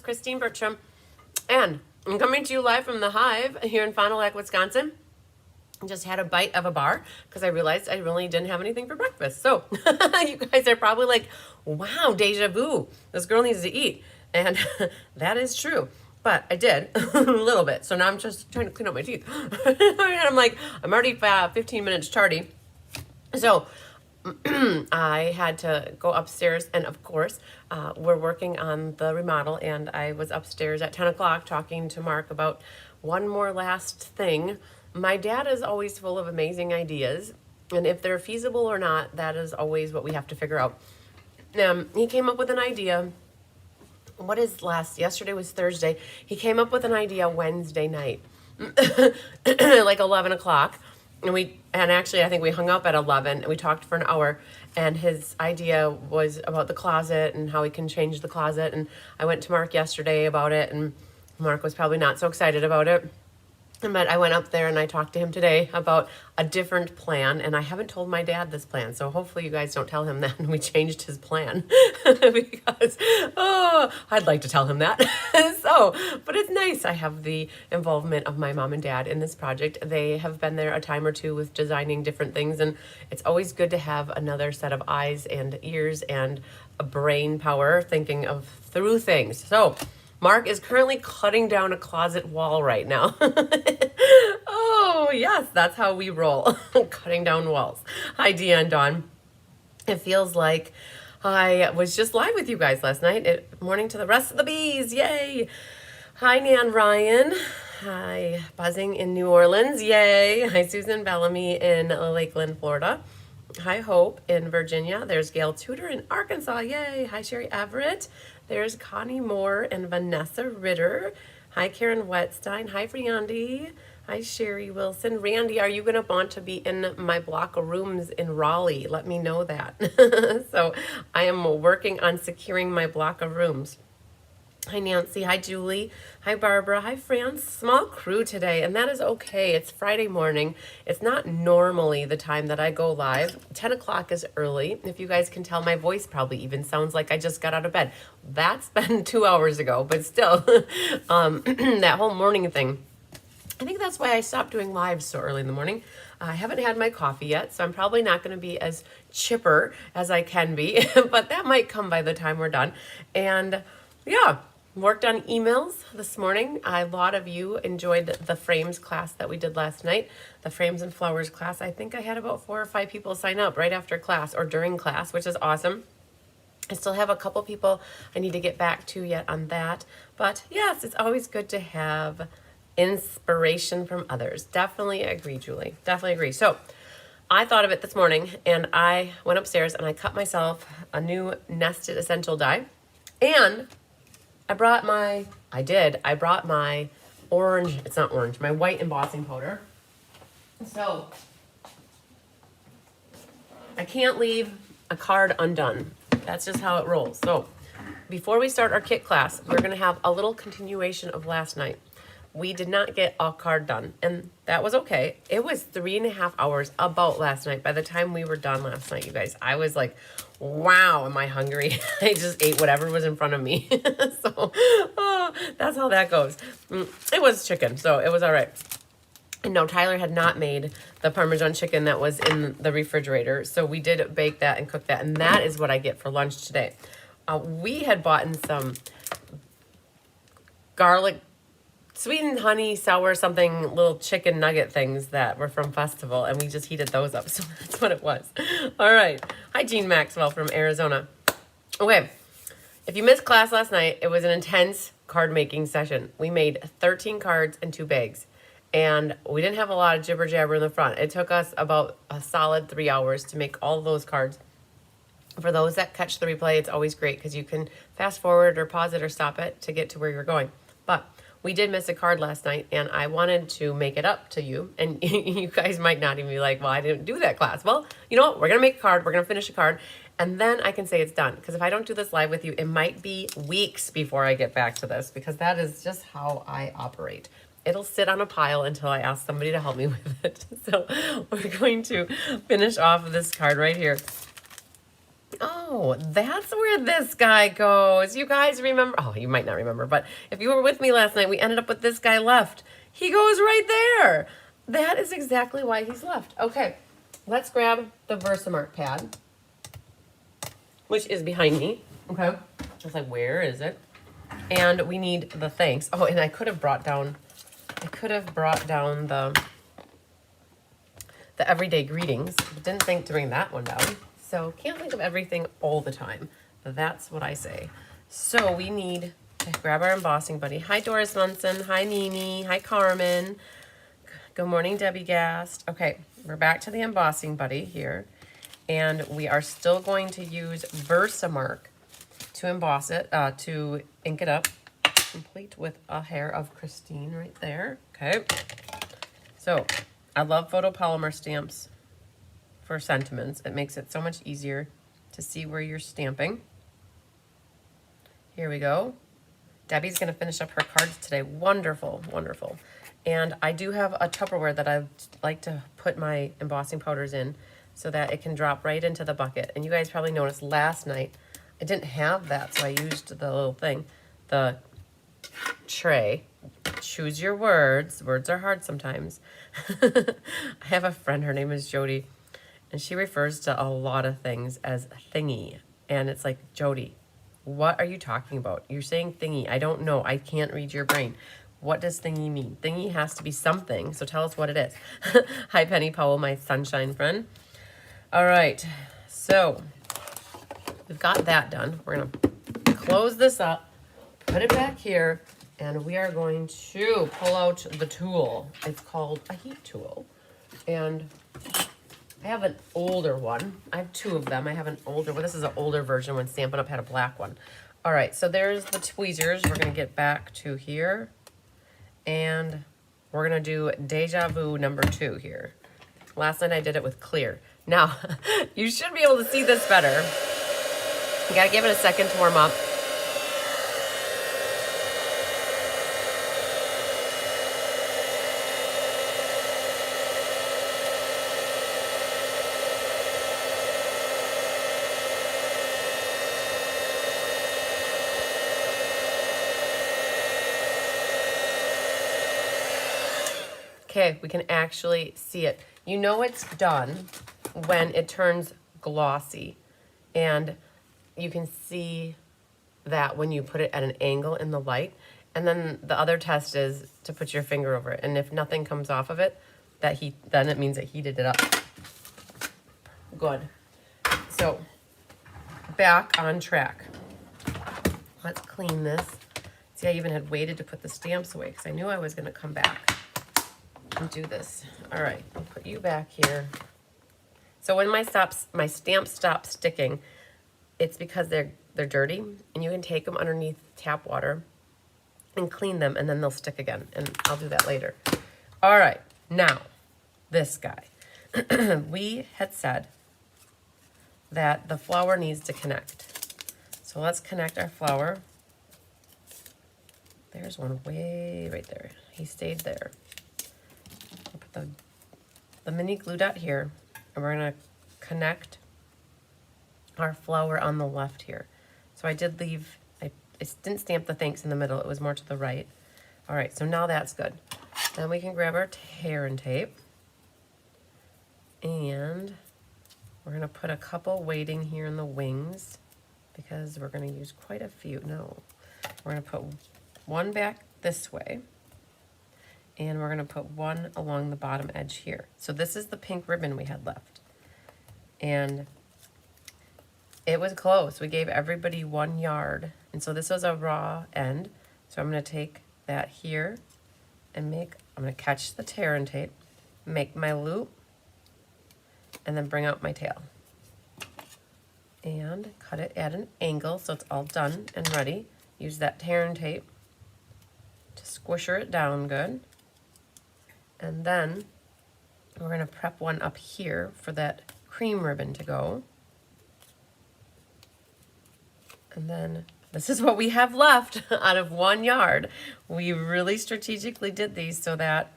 Christine Bertram, and I'm coming to you live from the Hive here in Fond du Lac, Wisconsin. I just had a bite of a bar because I realized I really didn't have anything for breakfast. So you guys are probably like, wow, deja vu. This girl needs to eat. And that is true. But I did a little bit. So now I'm just trying to clean up my teeth. And I'm like, I'm already 15 minutes tardy. So I had to go upstairs, and of course, we're working on the remodel, and I was upstairs at 10 o'clock talking to Mark about one more last thing. My dad is always full of amazing ideas, and if they're feasible or not, that is always what we have to figure out. He came up with an idea. Yesterday was Thursday. He came up with an idea Wednesday night, like 11 o'clock. And actually, I think we hung up at 11 and we talked for an hour, and his idea was about the closet and how we can change the closet. And I went to Mark yesterday about it, and Mark was probably not so excited about it. But I went up there and I talked to him today about a different plan, and I haven't told my dad this plan, so hopefully you guys don't tell him that we changed his plan because I'd like to tell him that. But it's nice. I have the involvement of my mom and dad in this project. They have been there a time or two with designing different things, and it's always good to have another set of eyes and ears and a brain power thinking through things. So Mark is currently cutting down a closet wall right now. Oh, yes, that's how we roll. Cutting down walls. Hi, Dia and Dawn. It feels like I was just live with you guys last night. Morning to the rest of the bees. Yay. Hi, Nan Ryan. Hi, Buzzing in New Orleans. Yay. Hi, Susan Bellamy in Lakeland, Florida. Hi, Hope in Virginia. There's Gail Tudor in Arkansas. Yay. Hi, Sherry Everett. There's Connie Moore and Vanessa Ritter. Hi, Karen Wetstein. Hi, Friandi. Hi, Sherry Wilson. Randy, are you going to want to be in my block of rooms in Raleigh? Let me know that. So I am working on securing my block of rooms. Hi, Nancy. Hi, Julie. Hi, Barbara. Hi, France. Small crew today, and that is okay. It's Friday morning. It's not normally the time that I go live. 10 o'clock is early. If you guys can tell, my voice probably even sounds like I just got out of bed. That's been 2 hours ago, but still, that whole morning thing. I think that's why I stopped doing lives so early in the morning. I haven't had my coffee yet, so I'm probably not going to be as chipper as I can be, but that might come by the time we're done. And yeah, worked on emails this morning. A lot of you enjoyed the frames class that we did last night, the frames and flowers class. I think I had about 4 or 5 people sign up right after class or during class, which is awesome. I still have a couple people I need to get back to yet on that. But yes, it's always good to have inspiration from others. Definitely agree, Julie. Definitely agree. So I thought of it this morning, and I went upstairs and I cut myself a new nested essential die. And I brought my orange, it's not orange, my white embossing powder. So I can't leave a card undone. That's just how it rolls. So before we start our kit class, we're going to have a little continuation of last night. We did not get a card done, and that was okay. It was 3.5 hours about last night. By the time we were done last night, you guys, I was like, wow, am I hungry? I just ate whatever was in front of me. So that's how that goes. It was chicken, so it was all right. And no, Tyler had not made the Parmesan chicken that was in the refrigerator. So we did bake that and cook that, and that is what I get for lunch today. We had bought in some garlic, sweet and honey, sour something, little chicken nugget things that were from Festival, and we just heated those up. So that's what it was. All right. Hi, Jean Maxwell from Arizona. Okay. If you missed class last night, it was an intense card making session. We made 13 cards and 2 bags, and we didn't have a lot of jibber jabber in the front. It took us about a solid 3 hours to make all of those cards. For those that catch the replay, it's always great because you can fast forward or pause it or stop it to get to where you're going. But we did miss a card last night, and I wanted to make it up to you. And you guys might not even be like, well, I didn't do that class. Well, you know what? We're going to make a card. We're going to finish a card. And then I can say it's done. Because if I don't do this live with you, it might be weeks before I get back to this. Because that is just how I operate. It'll sit on a pile until I ask somebody to help me with it. So we're going to finish off this card right here. Oh, that's where this guy goes. You guys remember? Oh, you might not remember, but if you were with me last night, we ended up with this guy left. He goes right there. That is exactly why he's left. Okay, let's grab the Versamark pad, which is behind me. Okay, just like, where is it? And we need the thanks. Oh, and I could have brought down the everyday greetings. Didn't think to bring that one down. So can't think of everything all the time. That's what I say. So we need to grab our embossing buddy. Hi, Doris Munson. Hi, Mimi. Hi, Carmen. Good morning, Debbie Gast. Okay, we're back to the embossing buddy here. And we are still going to use Versamark to emboss it, to ink it up. Complete with a hair of Christine right there. Okay. So I love photopolymer stamps for sentiments. It makes it so much easier to see where you're stamping. Here we go. Debbie's going to finish up her cards today. Wonderful, wonderful. And I do have a Tupperware that I like to put my embossing powders in so that it can drop right into the bucket. And you guys probably noticed last night I didn't have that, so I used the little thing, the tray. Choose your words. Words are hard sometimes. I have a friend, her name is Jody, and she refers to a lot of things as thingy. And it's like, Jody, what are you talking about? You're saying thingy. I don't know. I can't read your brain. What does thingy mean? Thingy has to be something, so tell us what it is. Hi, Penny Powell, my sunshine friend. All right, so we've got that done. We're going to close this up, put it back here, and we are going to pull out the tool. It's called a heat tool. And I have an older one. I have two of them. I have an older one. This is an older version when Stampin' Up! Had a black one. All right, so there's the tweezers. We're going to get back to here. And we're going to do Deja Vu number 2 here. Last night I did it with clear. Now, you should be able to see this better. You got to give it a second to warm up. Okay, we can actually see it. You know it's done when it turns glossy. And you can see that when you put it at an angle in the light. And then the other test is to put your finger over it. And if nothing comes off of it, then it means it heated it up. Good. So, back on track. Let's clean this. See, I even had waited to put the stamps away because I knew I was going to come back and do this. All right, I'll put you back here. So when my stamps stop sticking, it's because they're dirty, and you can take them underneath tap water and clean them, and then they'll stick again, and I'll do that later. All right, now, this guy. We had said that the flower needs to connect. So let's connect our flower. There's one way right there. He stayed there. I'll put the mini glue dot here, and we're going to connect our flower on the left here. So I did leave, I didn't stamp the thanks in the middle, it was more to the right. All right, so now that's good. Then we can grab our tear and tape, and we're going to put a couple weighting here in the wings because we're going to use quite a few. No, we're going to put one back this way, and we're going to put one along the bottom edge here. So this is the pink ribbon we had left. And it was close. We gave everybody 1 yard. And so this was a raw end. So I'm going to take that here and I'm going to catch the tear and tape, make my loop, and then bring out my tail. And cut it at an angle so it's all done and ready. Use that tear and tape to squisher it down good. And then we're going to prep one up here for that cream ribbon to go. And then this is what we have left out of 1 yard. We really strategically did these so that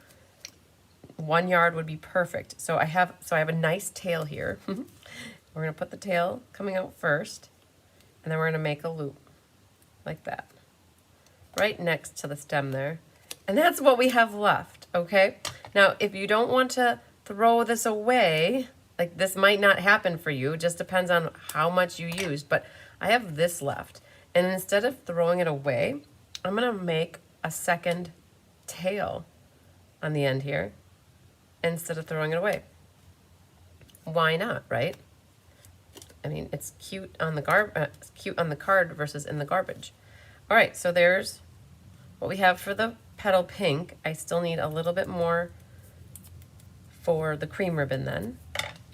1 yard would be perfect. So I have a nice tail here. We're We're gonna put the tail coming out first, and then we're gonna make a loop like that, right next to the stem there. And that's what we have left, okay? Now, if you don't want to throw this away, like this might not happen for you, it just depends on how much you used, but I have this left. And instead of throwing it away, I'm gonna make a second tail on the end here instead of throwing it away. Why not, right? I mean, it's cute on the it's cute on the card versus in the garbage. All right, so there's what we have for the petal pink. I still need a little bit more for the cream ribbon then.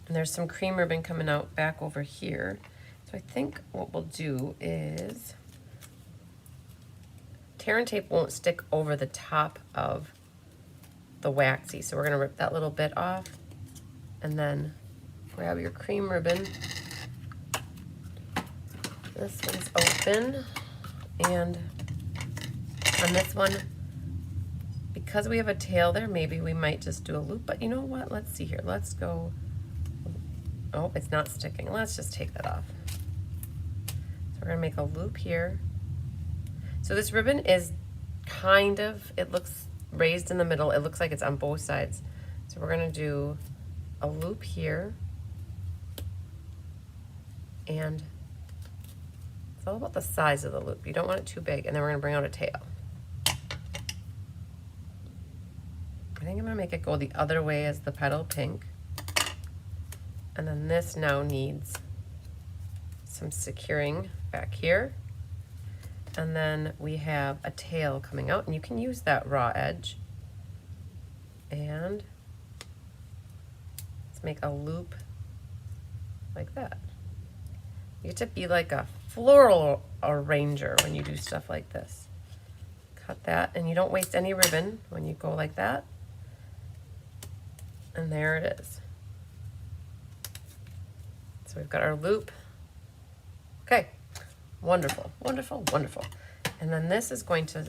And there's some cream ribbon coming out back over here. So I think what we'll do is, tear and tape won't stick over the top of the waxy. So we're gonna rip that little bit off and then grab your cream ribbon. This one's open, and on this one, because we have a tail there, maybe we might just do a loop, but you know what? Let's see here. Let's go. Oh, it's not sticking. Let's just take that off. So we're gonna make a loop here. So this ribbon is kind of, it looks raised in the middle. It looks like it's on both sides. So we're gonna do a loop here, and it's all about the size of the loop. You don't want it too big, and then we're gonna bring out a tail. I think I'm gonna make it go the other way as the petal pink. And then this now needs some securing back here. And then we have a tail coming out, and you can use that raw edge. And let's make a loop like that. You get to be like a floral arranger when you do stuff like this. Cut that, and you don't waste any ribbon when you go like that. And there it is. So we've got our loop. Okay, wonderful, wonderful, wonderful. And then this is going to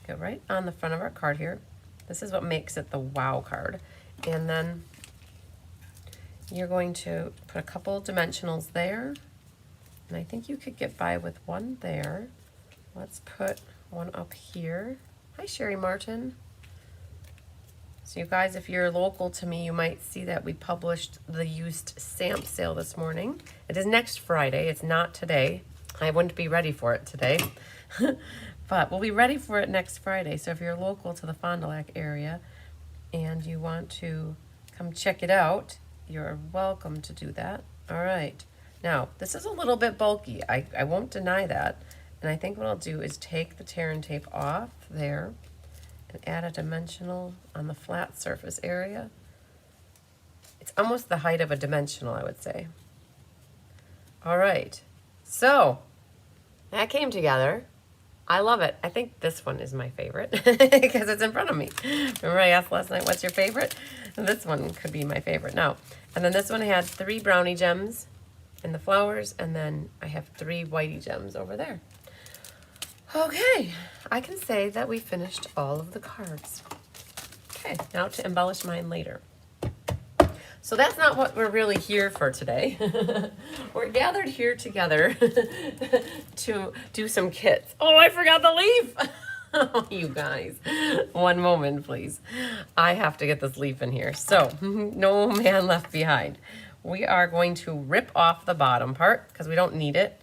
go right on the front of our card here. This is what makes it the wow card. And then you're going to put a couple dimensionals there. And I think you could get by with one there. Let's put one up here. Hi, Sherry Martin. So you guys, if you're local to me, you might see that we published the used stamp sale this morning. It is next Friday. It's not today. I wouldn't be ready for it today. But we'll be ready for it next Friday. So if you're local to the Fond du Lac area and you want to come check it out, you're welcome to do that. All right. Now, this is a little bit bulky. I won't deny that. And I think what I'll do is take the tear and tape off there and add a dimensional on the flat surface area. It's almost the height of a dimensional, I would say. All right, so that came together. I love it. I think this one is my favorite because it's in front of me. Remember I asked last night, what's your favorite? And this one could be my favorite now. And then this one had 3 brownie gems in the flowers, and then I have 3 whitey gems over there. Okay, I can say that we finished all of the cards. Okay, now to embellish mine later. So that's not what we're really here for today. We're gathered here together to do some kits. Oh, I forgot the leaf. Oh, you guys, one moment, please. I have to get this leaf in here. So, no man left behind. We are going to rip off the bottom part because we don't need it.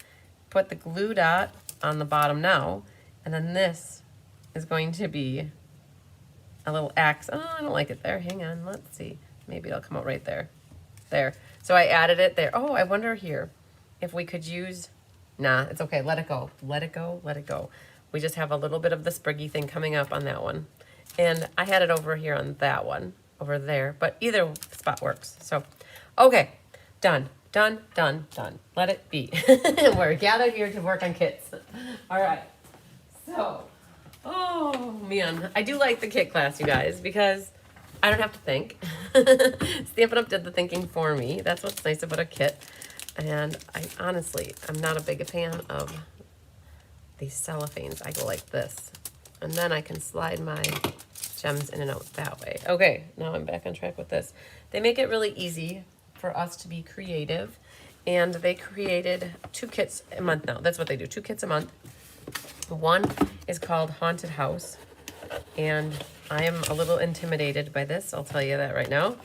Put the glue dot on the bottom now, and then this is going to be a little axe. Oh, I don't like it there. Hang on, let's see. Maybe it'll come out right there. There. So I added it there. Oh, I wonder here if we could use, nah, it's okay. Let it go. Let it go. Let it go. We just have a little bit of the spriggy thing coming up on that one. And I had it over here on that one, over there, but either spot works. So, okay, done. Done, done, done. Let it be. We're gathered here to work on kits. All right. So, oh man, I do like the kit class, you guys, because I don't have to think. Stampin' Up! Did the thinking for me. That's what's nice about a kit. And I honestly, I'm not a big fan of these cellophanes. I go like this. And then I can slide my gems in and out that way. Okay, now I'm back on track with this. They make it really easy for us to be creative. And they created 2 kits a month now. That's what they do, 2 kits a month. One is called Haunted House. And I am a little intimidated by this, I'll tell you that right now.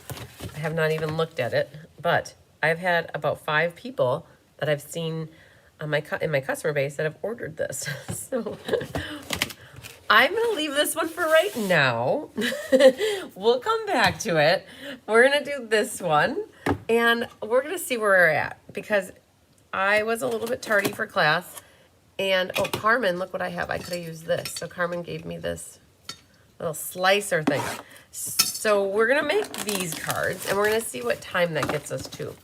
I have not even looked at it, but I've had about 5 people that I've seen on in my customer base that have ordered this. So I'm gonna leave this one for right now. We'll come back to it. We're gonna do this one, and we're gonna see where we're at, because I was a little bit tardy for class. And oh, Carmen, look what I have. I could have used this. So Carmen gave me this little slicer thing. So we're gonna make these cards, and we're gonna see what time that gets us to.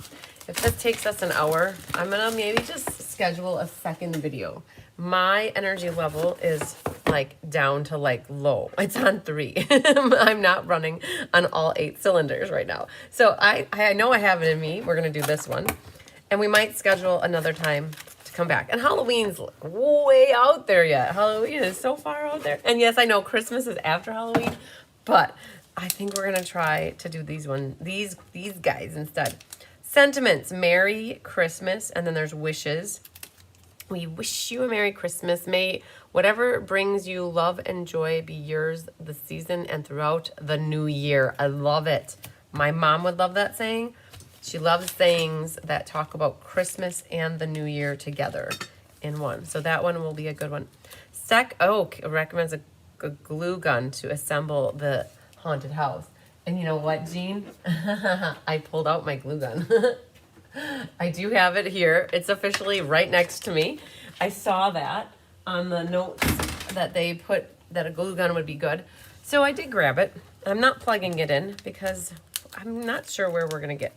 If this takes us an hour, I'm gonna maybe just schedule a second video. My energy level is like down to like low. It's on 3. I'm not running on all 8 cylinders right now. So I know I have it in me. We're gonna do this one, and we might schedule another time to come back. And Halloween's way out there yet. Halloween is so far out there. And yes, I know Christmas is after Halloween, but I think we're gonna try to do these guys instead. Sentiments, Merry Christmas, and then there's wishes. We wish you a Merry Christmas. May whatever brings you love and joy be yours this season and throughout the new year. I love it. My mom would love that saying. She loves sayings that talk about Christmas and the new year together in one. So that one will be a good one. Oak recommends a glue gun to assemble the haunted house. And you know what, Jean? I pulled out my glue gun. I do have it here. It's officially right next to me. I saw that on the notes that they put that a glue gun would be good. So I did grab it. I'm not plugging it in because I'm not sure where we're going to get.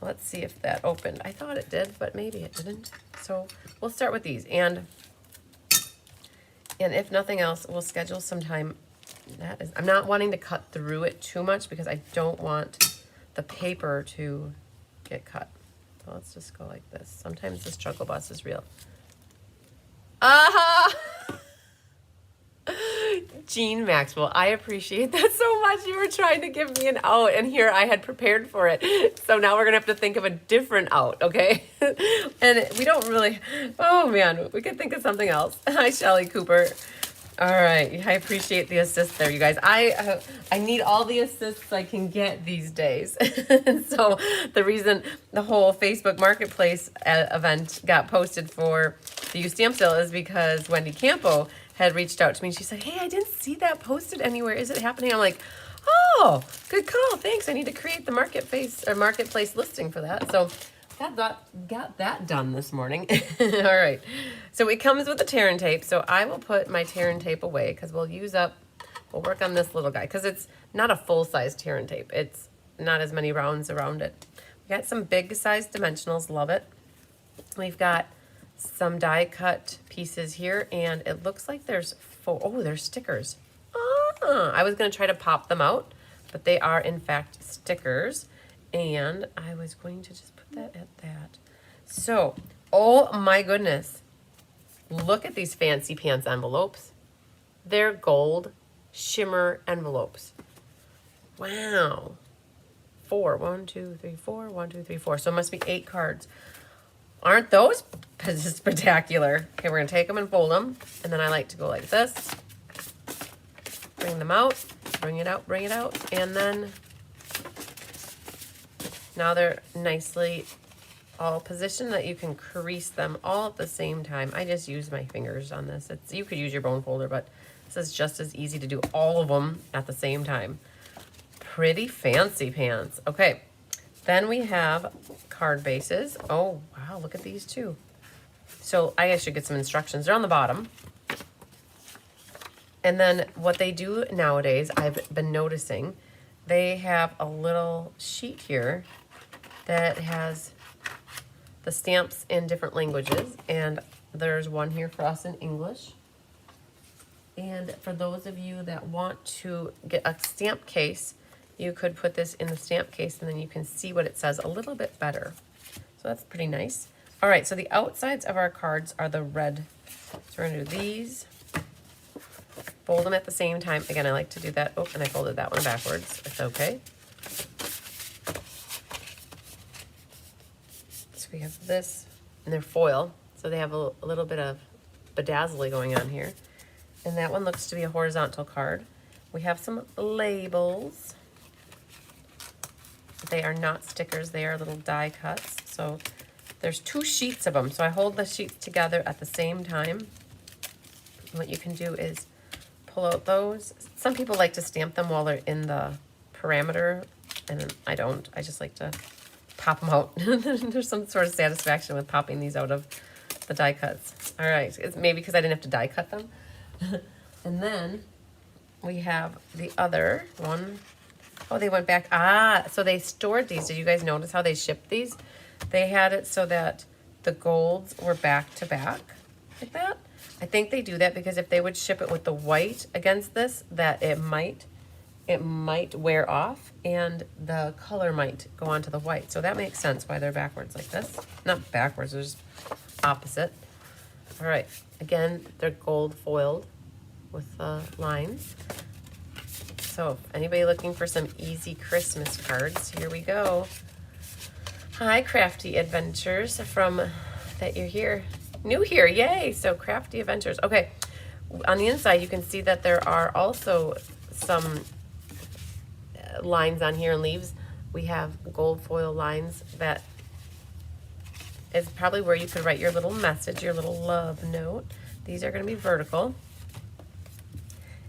Let's see if that opened. I thought it did, but maybe it didn't. So we'll start with these. And if nothing else, we'll schedule some time. I'm not wanting to cut through it too much because I don't want the paper to get cut. So let's just go like this. Sometimes the struggle bus is real. Jean Maxwell, I appreciate that so much. You were trying to give me an out, and here I had prepared for it. So now we're gonna have to think of a different out, okay? And we don't really, oh man, we could think of something else. Hi, Shelly Cooper. All right, I appreciate the assist there, you guys. I need all the assists I can get these days. So the reason the whole Facebook Marketplace event got posted for the U stamp sale is because Wendy Campo had reached out to me and she said, hey, I didn't see that posted anywhere. Is it happening? I'm like, oh, good call. Thanks. I need to create the marketplace listing for that. So got that done this morning. All right. So it comes with the tear and tape. So I will put my tear and tape away because we'll work on this little guy because it's not a full-size tear and tape. It's not as many rounds around it. We got some big size dimensionals. Love it. We've got some die cut pieces here, and it looks like there's there's stickers. I was going to try to pop them out, but they are in fact stickers. And I was going to just put that at that. So, oh my goodness. Look at these fancy pants envelopes. They're gold shimmer envelopes. Wow. 4. 1, 2, 3, 4. 1, 2, 3, 4. So it must be 8 cards. Aren't those spectacular? Okay, we're going to take them and fold them. And then I like to go like this. Bring them out. Bring it out. Bring it out. And then now they're nicely all positioned that you can crease them all at the same time. I just use my fingers on this. You could use your bone folder, but this is just as easy to do all of them at the same time. Pretty fancy pants. Okay, then we have card bases. Oh, wow, look at these too. So I should get some instructions. They're on the bottom. And then what they do nowadays, I've been noticing, they have a little sheet here that has the stamps in different languages, and there's one here for us in English. And for those of you that want to get a stamp case, you could put this in the stamp case and then you can see what it says a little bit better. So that's pretty nice. All right, so the outsides of our cards are the red. So we're gonna do these, fold them at the same time. Again, I like to do that. Oh, and I folded that one backwards. It's okay. we have this, and they're foil, so they have a little bit of bedazzling going on here. And that one looks to be a horizontal card. We have some labels. They are not stickers, they are little die cuts. So there's 2 sheets of them. So I hold the sheets together at the same time. What you can do is pull out those. Some people like to stamp them while they're in the parameter, and I don't. I just like to pop them out. There's some sort of satisfaction with popping these out of the die cuts. All right, it's maybe because I didn't have to die cut them. And then we have the other one. Oh, they went back. Ah, so they stored these. Did you guys notice how they shipped these? They had it so that the golds were back to back like that. I think they do that because if they would ship it with the white against this, that it might wear off and the color might go onto the white. So that makes sense why they're backwards like this. Not backwards, they're just opposite. All right, again, they're gold foiled with lines. So anybody looking for some easy Christmas cards, here we go. Hi, Crafty Adventures, from that you're here. New here, yay! So Crafty Adventures. Okay, on the inside you can see that there are also some lines on here and leaves. We have gold foil lines that is probably where you could write your little message, your little love note. These are going to be vertical.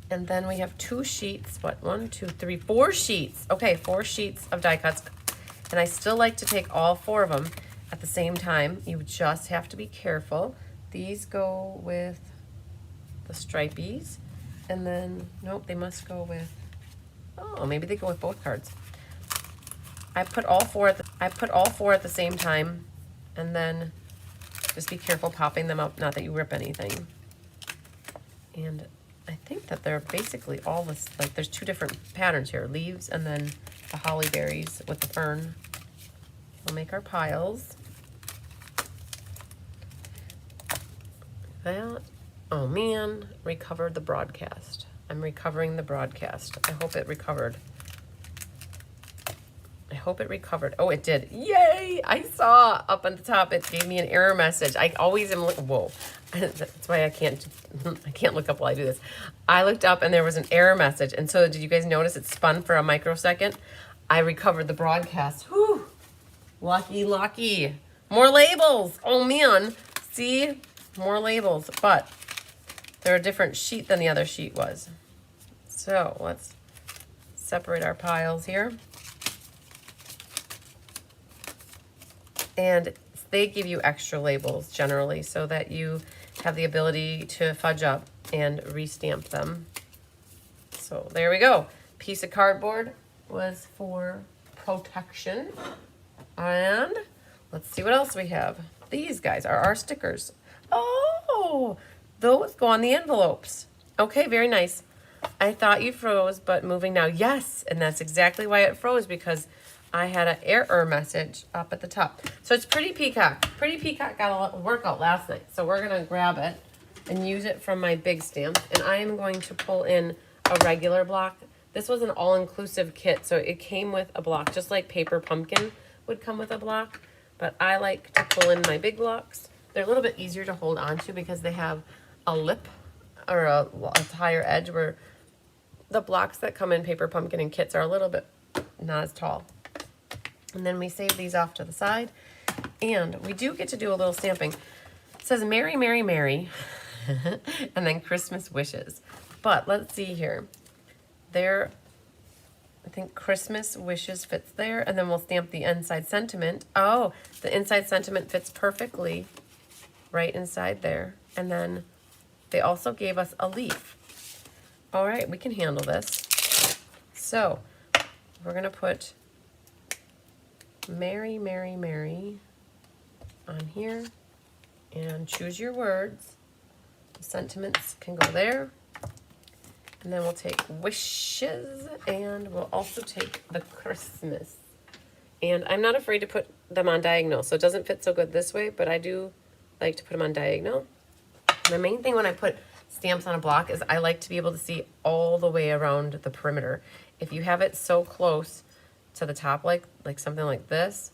And then we have 2 sheets. What? 1, 2, 3, 4 sheets. Okay, 4 sheets of die cuts. And I still like to take all 4 of them at the same time. You just have to be careful. These go with the stripies. And then, nope, they must go with, oh, maybe they go with both cards. I put all 4 at the same time. And then just be careful popping them up, not that you rip anything. And I think that they're basically all this, like there's 2 different patterns here, leaves and then the holly berries with the fern. We'll make our piles. That, oh man, recovered the broadcast. I'm recovering the broadcast. I hope it recovered. I hope it recovered. Oh, it did. Yay! I saw up on the top, it gave me an error message. I always am like, whoa. That's why I can't look up while I do this. I looked up and there was an error message. And so did you guys notice it spun for a microsecond? I recovered the broadcast. Whew. Lucky, lucky. More labels. Oh man. See? More labels. But they're a different sheet than the other sheet was. So let's separate our piles here. And they give you extra labels generally so that you have the ability to fudge up and restamp them. So there we go. Piece of cardboard was for protection. And let's see what else we have. These guys are our stickers. Oh, those go on the envelopes. Okay, very nice. I thought you froze, but moving now. Yes, and that's exactly why it froze, because I had an error message up at the top. So it's Pretty Peacock. Pretty Peacock got a workout last night. So we're going to grab it and use it from my big stamp. And I am going to pull in a regular block. This was an all-inclusive kit, so it came with a block, just like Paper Pumpkin would come with a block. But I like to pull in my big blocks. They're a little bit easier to hold on to because they have a lip or a higher edge, where the blocks that come in Paper Pumpkin and kits are a little bit not as tall. And then we save these off to the side. And we do get to do a little stamping. It says Merry, Merry, Merry. And then Christmas wishes. But let's see here. There, I think Christmas wishes fits there. And then we'll stamp the inside sentiment. Oh, the inside sentiment fits perfectly right inside there. And then they also gave us a leaf. All right, we can handle this. So we're going to put Merry, Merry, Merry on here, and choose your words. The sentiments can go there, and then we'll take wishes, and we'll also take the Christmas. And I'm not afraid to put them on diagonal, so it doesn't fit so good this way, but I do like to put them on diagonal. The main thing when I put stamps on a block is I like to be able to see all the way around the perimeter. If you have it so close to the top, like something like this,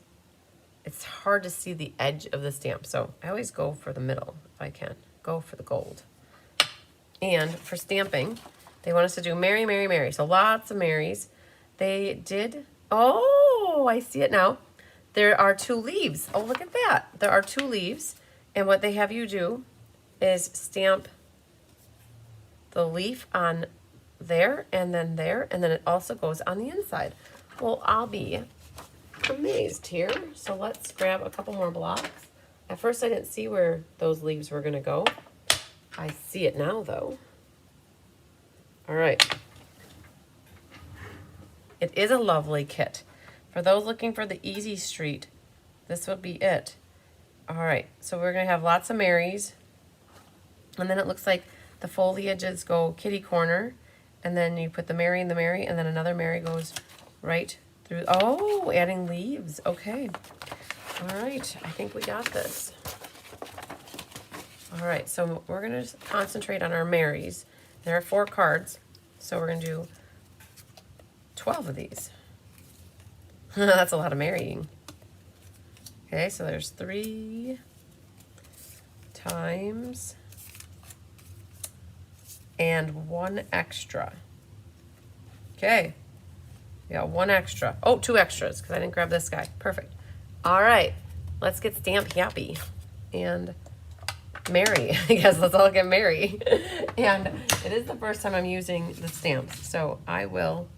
it's hard to see the edge of the stamp. So I always go for the middle if I can. Go for the gold. And for stamping, they want us to do Mary, Mary, Mary. So lots of Marys. They did, oh, I see it now. There are 2 leaves. Oh, look at that. There are 2 leaves. And what they have you do is stamp the leaf on there, and then it also goes on the inside. Well, I'll be amazed here. So let's grab a couple more blocks. At first I didn't see where those leaves were gonna go. I see it now though. All right. It is a lovely kit. For those looking for the easy street, this would be it. All right, so we're gonna have lots of Marys. And then it looks like the foliages go kitty corner, and then you put the Mary and the Mary, and then another Mary goes right through. Oh, adding leaves, okay. All right, I think we got this. All right, so we're gonna concentrate on our Marys. There are 4 cards, so we're gonna do 12 of these. That's a lot of marrying. Okay, so there's 3 times and 1 extra. Okay, we got 1 extra. Oh, 2 extras, because I didn't grab this guy. Perfect. All right, let's get stamp happy and Mary. I guess let's all get Mary. And it is the first time I'm using the stamps, so I will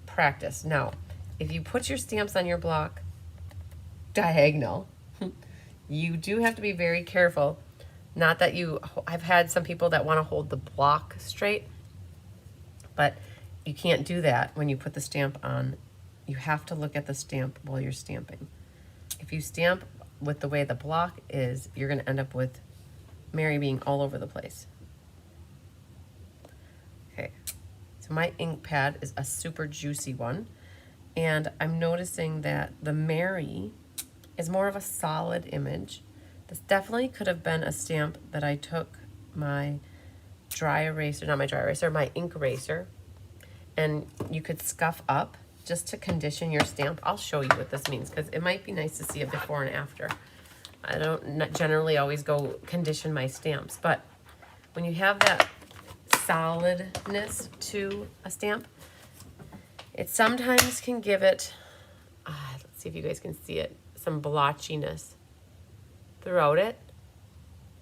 practice. Now, if you put your stamps on your block diagonal, you do have to be very careful. Not that I've had some people that want to hold the block straight, but you can't do that when you put the stamp on. You have to look at the stamp while you're stamping. If you stamp with the way the block is, you're going to end up with Mary being all over the place. Okay, so my ink pad is a super juicy one, and I'm noticing that the Mary is more of a solid image. This definitely could have been a stamp that I took my dry eraser, not my dry eraser, my ink eraser, and you could scuff up just to condition your stamp. I'll show you what this means, because it might be nice to see a before and after. I don't generally always go condition my stamps, but when you have that solidness to a stamp, it sometimes can give it, let's see if you guys can see it, some blotchiness throughout it.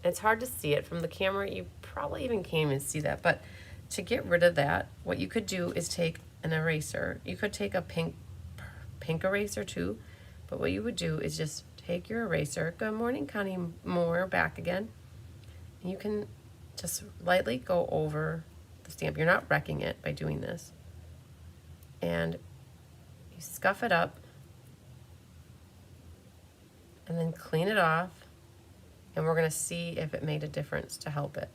It's hard to see it from the camera. You probably even can't even see that, but to get rid of that, what you could do is take an eraser. You could take a pink eraser too, but what you would do is just take your eraser. Good morning, Connie Moore, back again. And you can just lightly go over the stamp. You're not wrecking it by doing this. And you scuff it up and then clean it off. And we're gonna see if it made a difference to help it.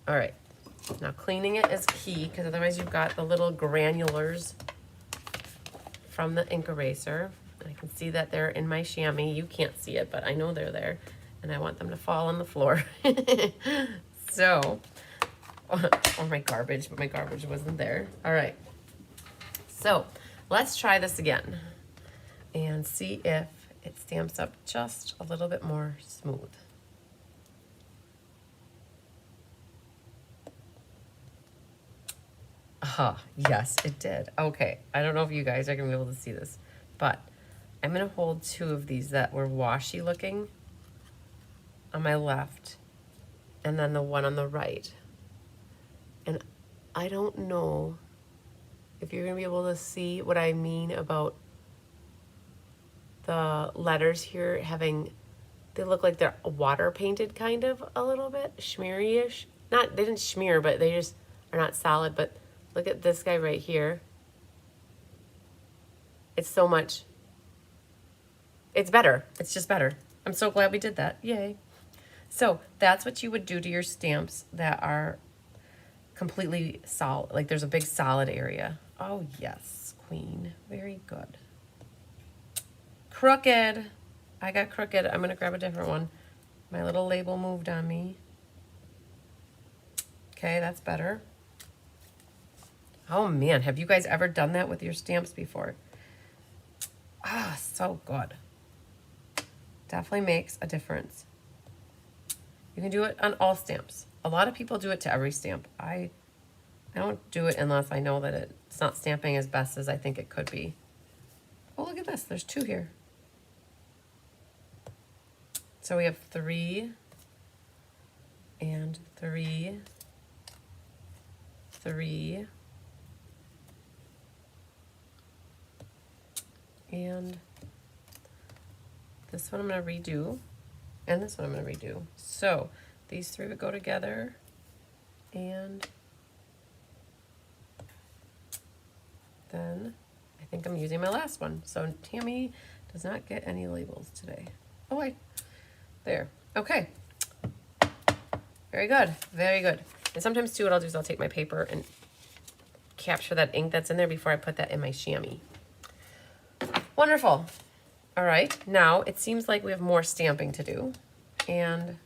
All right, now cleaning it is key, because otherwise you've got the little granulars from the ink eraser. I can see that they're in my chamois. You can't see it, but I know they're there, and I want them to fall on the floor. So, or my garbage, but my garbage wasn't there. All right, so let's try this again and see if it stamps up just a little bit more smooth. Yes, it did. Okay, I don't know if you guys are gonna be able to see this, but I'm gonna hold 2 of these that were washy looking on my left, and then the one on the right. And I don't know if you're gonna be able to see what I mean about the letters here having, they look like they're water painted kind of a little bit, shmeary-ish. They didn't smear, but they just are not solid. But look at this guy right here. It's so much, it's better. It's just better. I'm so glad we did that. Yay. So that's what you would do to your stamps that are completely solid. Like there's a big solid area. Oh yes, queen. Very good. Crooked. I got crooked. I'm going to grab a different one. My little label moved on me. Okay, that's better. Oh man, have you guys ever done that with your stamps before? Ah, so good. Definitely makes a difference. You can do it on all stamps. A lot of people do it to every stamp. I don't do it unless I know that it's not stamping as best as I think it could be. Oh, look at this. There's 2 here. So we have 3 and 3, 3, and this one I'm going to redo, and this one I'm going to redo. So these 3 would go together, and then I think I'm using my last one. So Tammy does not get any labels today. Oh, wait. There. Okay. Very good. Very good. And sometimes, too, what I'll do is I'll take my paper and capture that ink that's in there before I put that in my chamois. Wonderful. All right. Now, it seems like we have more stamping to do. And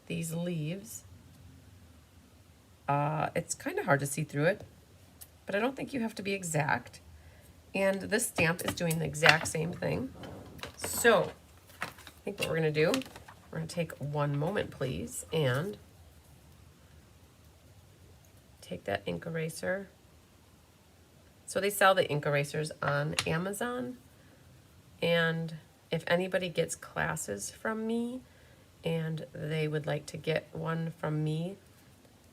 these leaves, it's kind of hard to see through it, but I don't think you have to be exact. And this stamp is doing the exact same thing. So I think what we're going to do, we're going to take one moment, please, and take that ink eraser. So they sell the ink erasers on Amazon. And if anybody gets classes from me and they would like to get one from me,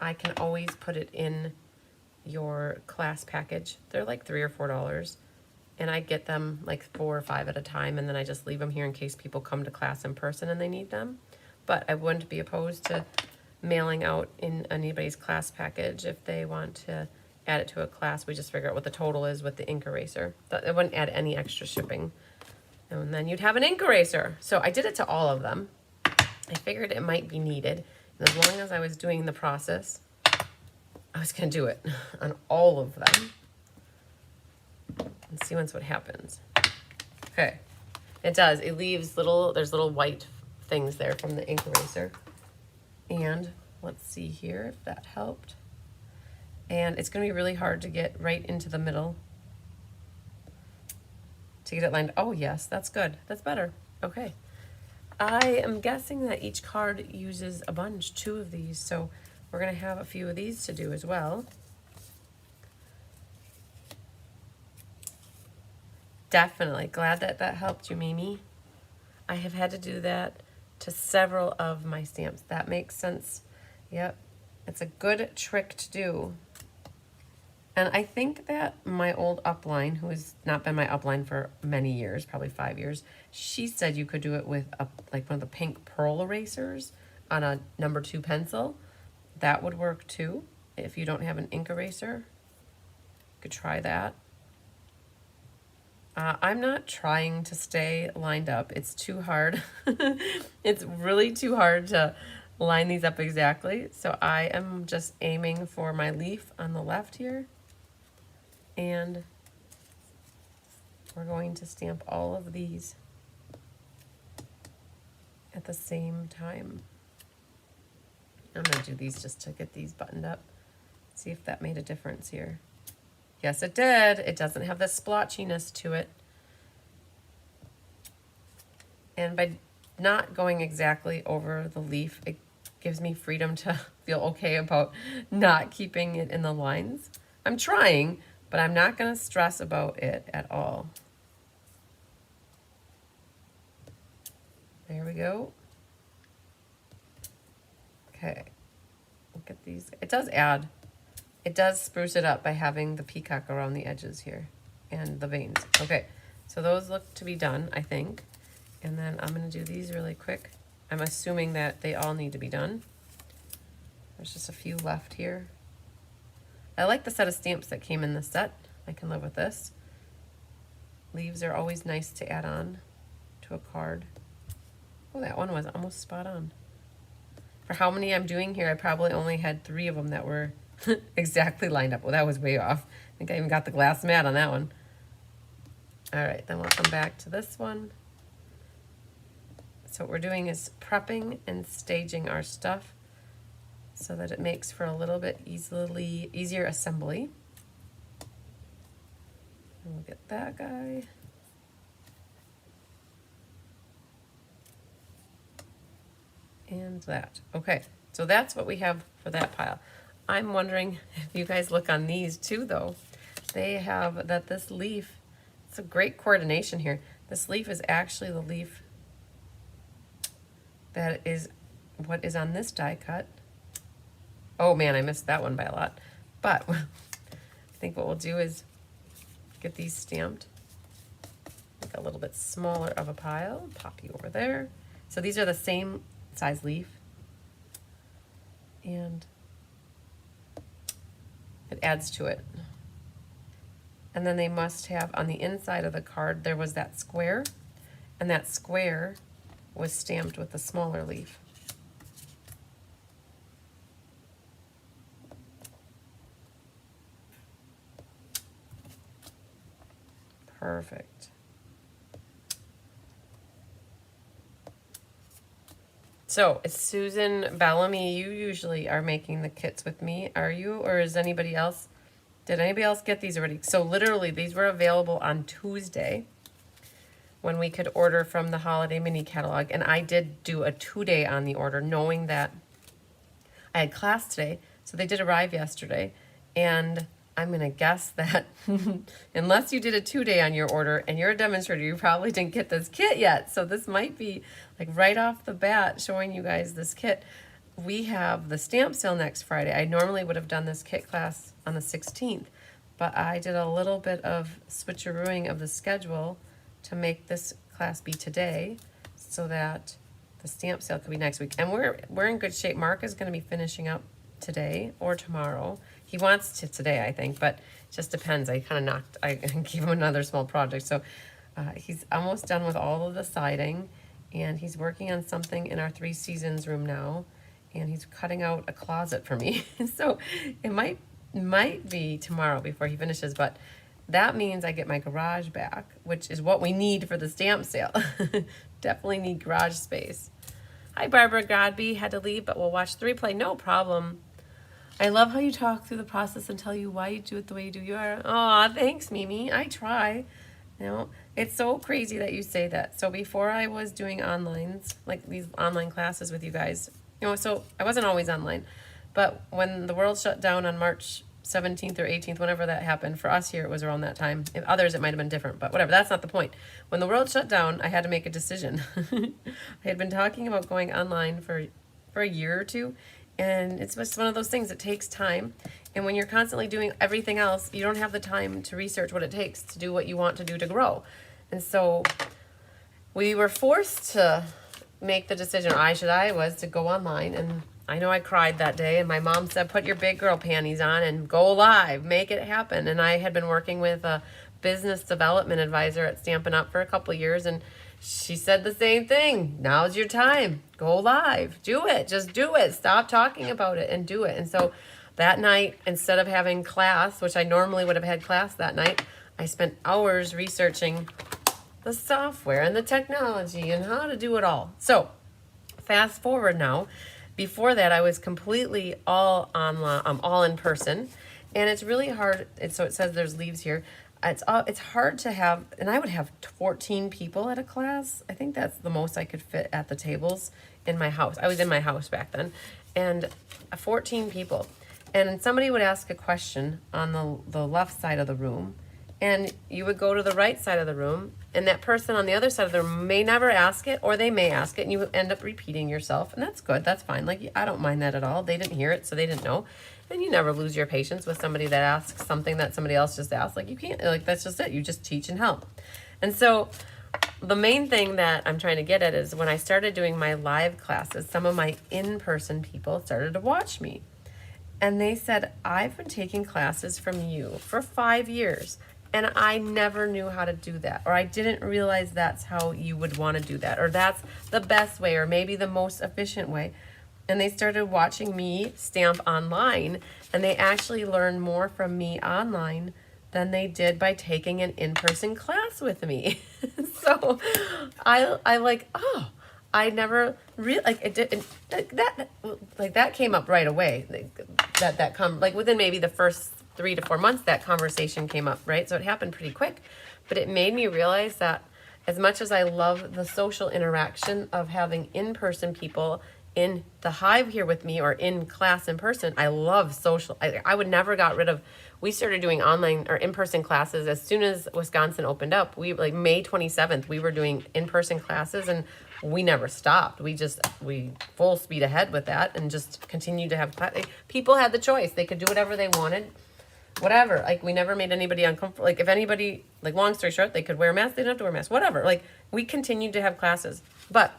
I can always put it in your class package. They're like $3 or $4. And I get them like 4 or 5 at a time, and then I just leave them here in case people come to class in person and they need them. But I wouldn't be opposed to mailing out in anybody's class package if they want to add it to a class. We just figure out what the total is with the ink eraser. It wouldn't add any extra shipping. And then you'd have an ink eraser. So I did it to all of them. I figured it might be needed. And as long as I was doing the process, I was going to do it on all of them. And see once what happens. Okay. It does. It leaves there's little white things there from the ink eraser. And let's see here if that helped. And it's going to be really hard to get right into the middle to get it lined. Oh, yes, that's good. That's better. Okay. I am guessing that each card uses a bunch, 2 of these. So we're going to have a few of these to do as well. Definitely. Glad that that helped you, Mimi. I have had to do that to several of my stamps. That makes sense. Yep. It's a good trick to do. And I think that my old upline, who has not been my upline for many years, probably 5 years, she said you could do it with like one of the pink pearl erasers on a number 2 pencil. That would work too. If you don't have an ink eraser, you could try that. I'm not trying to stay lined up. It's too hard. It's really too hard to line these up exactly. So I am just aiming for my leaf on the left here. And we're going to stamp all of these at the same time. I'm going to do these just to get these buttoned up. See if that made a difference here. Yes, it did. It doesn't have the splotchiness to it. And by not going exactly over the leaf, it gives me freedom to feel okay about not keeping it in the lines. I'm trying, but I'm not going to stress about it at all. There we go. Okay. Look at these. It does spruce it up by having the peacock around the edges here and the veins. Okay, so those look to be done, I think. And then I'm going to do these really quick. I'm assuming that they all need to be done. There's just a few left here. I like the set of stamps that came in the set. I can live with this. Leaves are always nice to add on to a card. Oh, that one was almost spot on. For how many I'm doing here, I probably only had 3 of them that were exactly lined up. Well, that was way off. I think I even got the glass mat on that one. All right, then we'll come back to this one. So what we're doing is prepping and staging our stuff so that it makes for a little bit easier assembly. And we'll get that guy. and that. Okay, so that's what we have for that pile. I'm wondering if you guys look on these too, though. They have that this leaf, it's a great coordination here. This leaf is actually the leaf that is what is on this die cut. Oh man, I missed that one by a lot. But I think what we'll do is get these stamped. Make a little bit smaller of a pile. Pop you over there. So these are the same size leaf. And it adds to it. And then they must have, on the inside of the card, there was that square. And that square was stamped with the smaller leaf. Perfect. So, it's Susan Bellamy. You usually are making the kits with me, are you? Or is anybody else? Did anybody else get these already? So, literally, these were available on Tuesday when we could order from the holiday mini catalog. And I did do a 2-day on the order, knowing that I had class today. So, they did arrive yesterday. And I'm going to guess that unless you did a 2-day on your order and you're a demonstrator, you probably didn't get this kit yet. So this might be like right off the bat showing you guys this kit. We have the stamp sale next Friday. I normally would have done this kit class on the 16th, but I did a little bit of switcherooing of the schedule to make this class be today so that the stamp sale could be next week. And we're in good shape. Mark is going to be finishing up today or tomorrow. He wants to today, I think, but it just depends. I gave him another small project. So he's almost done with all of the siding, and he's working on something in our 3 Seasons room now, and he's cutting out a closet for me. So it might be tomorrow before he finishes, but that means I get my garage back, which is what we need for the stamp sale. Definitely need garage space. Hi, Barbara Godby. Had to leave, but we'll watch the replay. No problem. I love how you talk through the process and tell you why you do it the way you do. You are, aw, thanks, Mimi. I try. You know, it's so crazy that you say that. So before I was doing onlines, like these online classes with you guys, you know, so I wasn't always online. But when the world shut down on March 17th or 18th, whenever that happened, for us here it was around that time. If others it might have been different, but whatever, that's not the point. When the world shut down, I had to make a decision. I had been talking about going online for a year or two. And it's just one of those things that takes time. And when you're constantly doing everything else, you don't have the time to research what it takes to do what you want to do to grow. And so we were forced to make the decision, I was to go online. And I know I cried that day. And my mom said, put your big girl panties on and go live, make it happen. And I had been working with a business development advisor at Stampin' Up! For a couple of years. And she said the same thing. Now's your time. Go live. Do it. Just do it. Stop talking about it and do it. And so that night, instead of having class, which I normally would have had class that night, I spent hours researching the software and the technology and how to do it all. So fast forward now. Before that, I was completely all online, all in person. And it's really hard. So it says there's leaves here. It's hard to have, and I would have 14 people at a class. I think that's the most I could fit at the tables in my house. I was in my house back then, and 14 people. And somebody would ask a question on the left side of the room, and you would go to the right side of the room, and that person on the other side of the room may never ask it, or they may ask it, and you end up repeating yourself, and that's good. That's fine. Like, I don't mind that at all. They didn't hear it, so they didn't know. And you never lose your patience with somebody that asks something that somebody else just asked. Like, you can't, like, that's just it. You just teach and help. And so the main thing that I'm trying to get at is when I started doing my live classes, some of my in-person people started to watch me. And they said, I've been taking classes from you for 5 years, and I never knew how to do that. Or I didn't realize that's how you would want to do that. Or that's the best way, or maybe the most efficient way. And they started watching me stamp online, and they actually learned more from me online than they did by taking an in-person class with me. So I like, oh, I never really, like, it did, that came up right away. Like within maybe the first 3 to 4 months, that conversation came up, right? So it happened pretty quick, but it made me realize that as much as I love the social interaction of having in-person people in the hive here with me or in class in person. I love social. I would never got rid of. We started doing online or in-person classes as soon as Wisconsin opened up. We like May 27th, we were doing in-person classes, and we never stopped. We full speed ahead with that and just continued to have class. People had the choice. They could do whatever they wanted, whatever. Like, we never made anybody uncomfortable. Like, if anybody, like, long story short, they could wear a mask, they didn't have to wear a mask, whatever. Like, we continued to have classes. But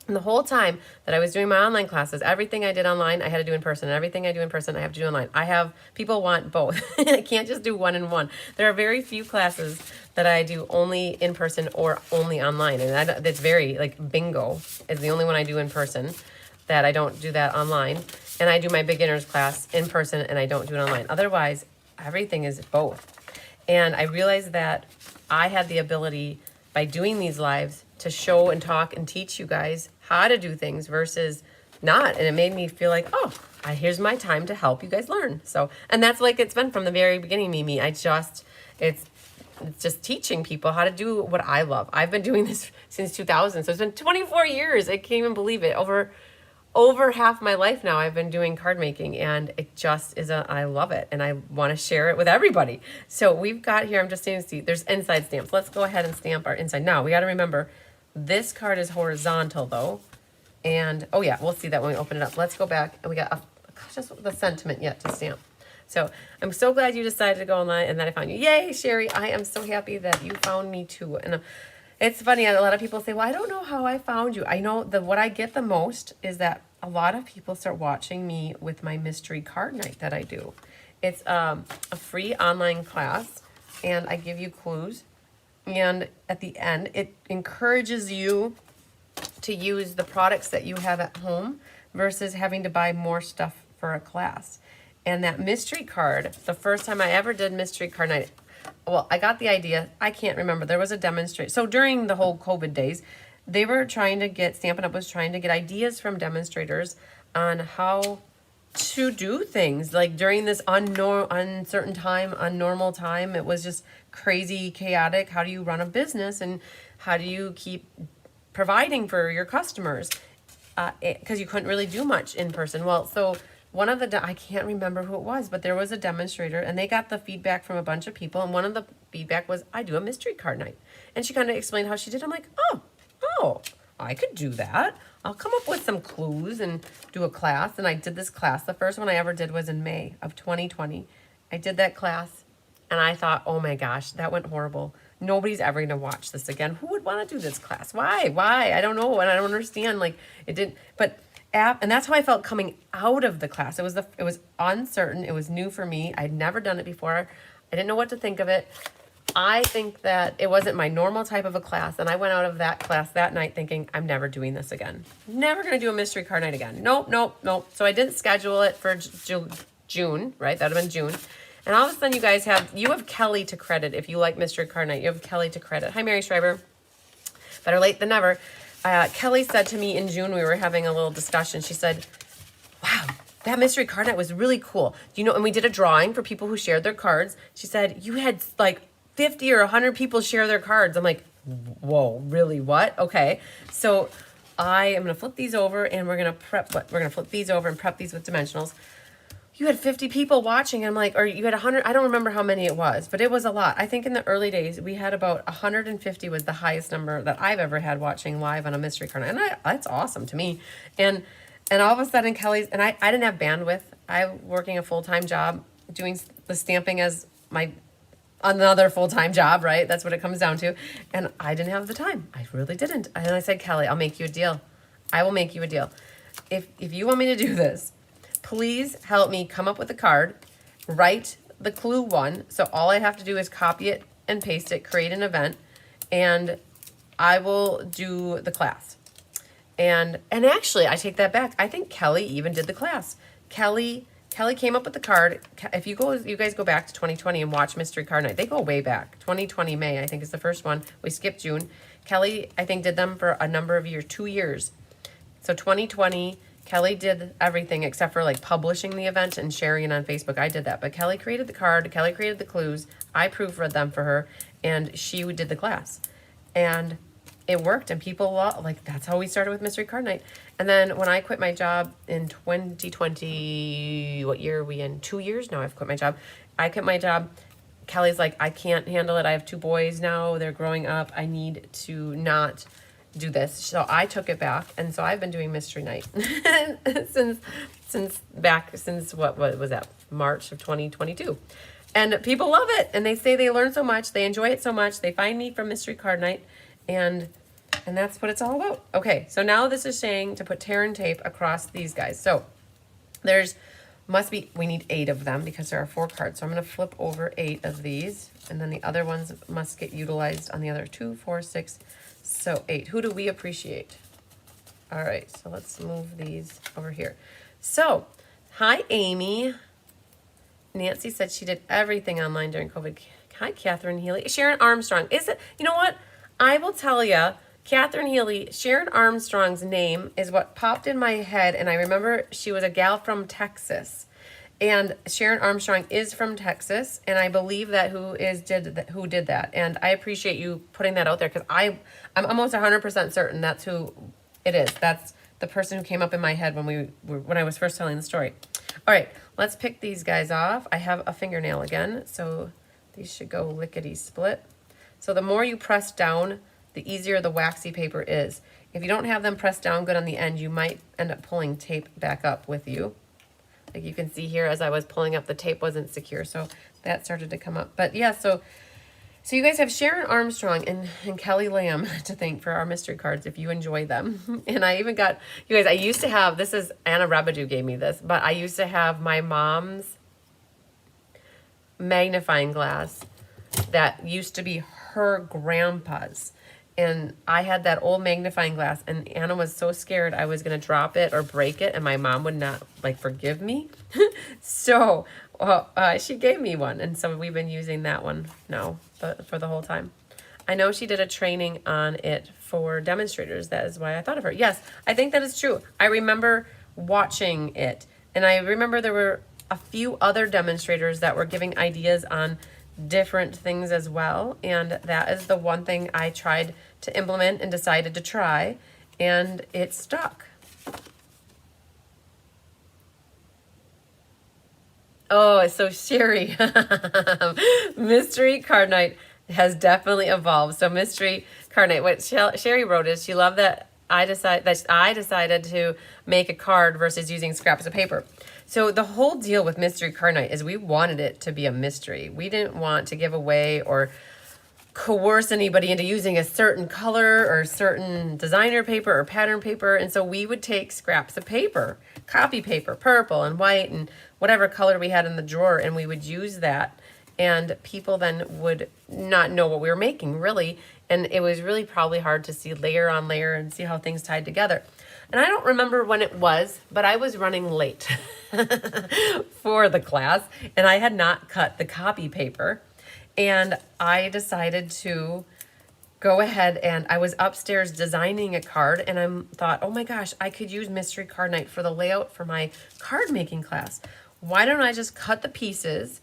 the whole time that I was doing my online classes, everything I did online, I had to do in person. And everything I do in person, I have to do online. People want both. I can't just do one and one. There are very few classes that I do only in person or only online. And that's very, like, bingo is the only one I do in person, that I don't do that online. And I do my beginner's class in person, and I don't do it online. Otherwise, everything is both. And I realized that I had the ability, by doing these lives, to show and talk and teach you guys how to do things versus not. And it made me feel like, oh, here's my time to help you guys learn. So, and that's like it's been from the very beginning, Mimi. It's just teaching people how to do what I love. I've been doing this since 2000. So it's been 24 years. I can't even believe it. Over half my life now, I've been doing card making, and it just is I love it, and I want to share it with everybody. So we've got here, I'm just saying, see, there's inside stamps. Let's go ahead and stamp our inside. Now, we got to remember, this card is horizontal, though. And, oh yeah, we'll see that when we open it up. Let's go back, and we got just the sentiment yet to stamp. So I'm so glad you decided to go online and that I found you. Yay, Sherry. I am so happy that you found me, too. And it's funny, a lot of people say, well, I don't know how I found you. I know what I get the most is that a lot of people start watching me with my mystery card night that I do. It's a free online class, and I give you clues. And at the end, it encourages you to use the products that you have at home versus having to buy more stuff for a class. And that mystery card, the first time I ever did mystery card night, well, I got the idea. I can't remember. There was a demonstration. So during the whole COVID days, they were trying to get, Stampin' Up! Was trying to get ideas from demonstrators on how to do things. Like during this uncertain time, unnormal time, it was just crazy, chaotic. How do you run a business, and how do you keep providing for your customers? Because you couldn't really do much in person. Well, so one of the, I can't remember who it was, but there was a demonstrator, and they got the feedback from a bunch of people, and one of the feedback was, I do a mystery card night. And she kind of explained how she did. I'm like, oh, I could do that. I'll come up with some clues and do a class. And I did this class. The first one I ever did was in May of 2020. I did that class, and I thought, oh my gosh, that went horrible. Nobody's ever going to watch this again. Who would want to do this class? Why? I don't know, and I don't understand. Like, it didn't, but and that's how I felt coming out of the class. It was uncertain. It was new for me. I'd never done it before. I didn't know what to think of it. I think that it wasn't my normal type of a class, and I went out of that class that night thinking, I'm never doing this again. Never going to do a mystery card night again. Nope. So I didn't schedule it for June, right? That would have been June. And all of a sudden, you have Kelly to credit. If you like mystery card night, you have Kelly to credit. Hi, Mary Schreiber. Better late than never. Kelly said to me in June, we were having a little discussion. She said, wow, that mystery card night was really cool. Do you know, and we did a drawing for people who shared their cards. She said, you had like 50 or 100 people share their cards. I'm like, whoa, really, what? Okay. So I am going to flip these over, and we're going to flip these over and prep these with dimensionals. You had 50 people watching. I'm like, or you had 100. I don't remember how many it was, but it was a lot. I think in the early days, we had about 150 was the highest number that I've ever had watching live on a mystery card night. And that's awesome to me. And all of a sudden, Kelly's, and I didn't have bandwidth. I'm working a full-time job, doing the stamping as my another full-time job, right? That's what it comes down to. And I didn't have the time. I really didn't. And I said, Kelly, I'll make you a deal. I will make you a deal. If you want me to do this, please help me come up with a card, write the clue one. So all I have to do is copy it and paste it, create an event, and I will do the class. And actually, I take that back. I think Kelly even did the class. Kelly came up with the card. If you guys go back to 2020 and watch Mystery Card Night, they go way back. 2020 May, I think, is the first one. We skipped June. Kelly, I think, did them for a number of years, 2 years. So 2020, Kelly did everything except for like publishing the event and sharing it on Facebook. I did that. But Kelly created the card. Kelly created the clues. I proofread them for her, and she did the class. And it worked, and people like, that's how we started with Mystery Card Night. And then when I quit my job in 2020, what year are we in? 2 years now I've quit my job. I quit my job. Kelly's like, I can't handle it. I have 2 boys now. They're growing up. I need to not do this. So I took it back. And so I've been doing Mystery Night since what was that? March of 2022. And people love it. And they say they learn so much. They enjoy it so much. They find me from Mystery Card Night. And that's what it's all about. Okay, so now this is saying to put tear and tape across these guys. So we need 8 of them because there are 4 cards. So I'm going to flip over 8 of these. And then the other ones must get utilized on the other 2, 4, 6, so 8. Who do we appreciate? All right, so let's move these over here. So, hi, Amy. Nancy said she did everything online during COVID. Hi, Catherine Healy. Sharon Armstrong. Is it? You know what? I will tell you, Catherine Healy, Sharon Armstrong's name is what popped in my head, and I remember she was a gal from Texas. And Sharon Armstrong is from Texas, and I believe that who did that. And I appreciate you putting that out there, because I'm almost 100% certain that's who it is. That's the person who came up in my head when I was first telling the story. All right, let's pick these guys off. I have a fingernail again, so these should go lickety-split. So the more you press down, the easier the waxy paper is. If you don't have them pressed down good on the end, you might end up pulling tape back up with you. Like you can see here, as I was pulling up, the tape wasn't secure, so that started to come up. But yeah, so you guys have Sharon Armstrong and Kelly Lamb to thank for our mystery cards if you enjoy them. And I even got, you guys, I used to have, this is Anna Rabadou gave me this, but I used to have my mom's magnifying glass that used to be her grandpa's. And I had that old magnifying glass, and Anna was so scared I was going to drop it or break it, and my mom would not, forgive me. So she gave me one, and so we've been using that one now for the whole time. I know she did a training on it for demonstrators. That is why I thought of her. Yes, I think that is true. I remember watching it, and I remember there were a few other demonstrators that were giving ideas on different things as well, and that is the one thing I tried to implement and decided to try, and it stuck. Oh, so Sherry, Mystery Card Night has definitely evolved. So Mystery Card Night, what Sherry wrote is she loved that I decided to make a card versus using scraps of paper. So the whole deal with Mystery Card Night is we wanted it to be a mystery. We didn't want to give away or coerce anybody into using a certain color or certain designer paper or pattern paper. And so we would take scraps of paper, copy paper, purple and white and whatever color we had in the drawer, and we would use that. And people then would not know what we were making, really. And it was really probably hard to see layer on layer and see how things tied together. And I don't remember when it was, but I was running late for the class, and I had not cut the copy paper. And I decided to go ahead, and I was upstairs designing a card, and I thought, oh my gosh, I could use Mystery Card Night for the layout for my card making class. Why don't I just cut the pieces,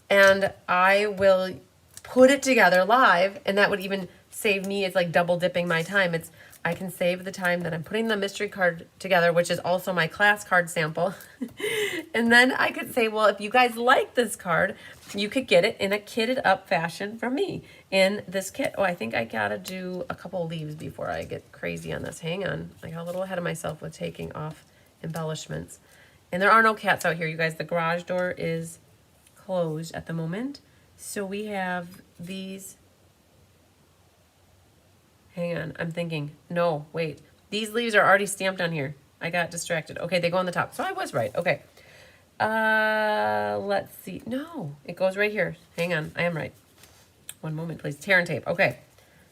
and I will put it together live, and that would even save me. It's like double dipping my time. I can save the time that I'm putting the mystery card together, which is also my class card sample. And then I could say, well, if you guys like this card, you could get it in a kitted up fashion from me in this kit. Oh, I think I gotta do a couple leaves before I get crazy on this. Hang on. I got a little ahead of myself with taking off embellishments. And there are no cats out here, you guys. The garage door is closed at the moment. So we have these. Hang on, I'm thinking, no, wait. These leaves are already stamped on here. I got distracted. Okay, they go on the top. So I was right. Okay. Let's see. No, it goes right here. Hang on, I am right. One moment, please. Tear and tape. Okay.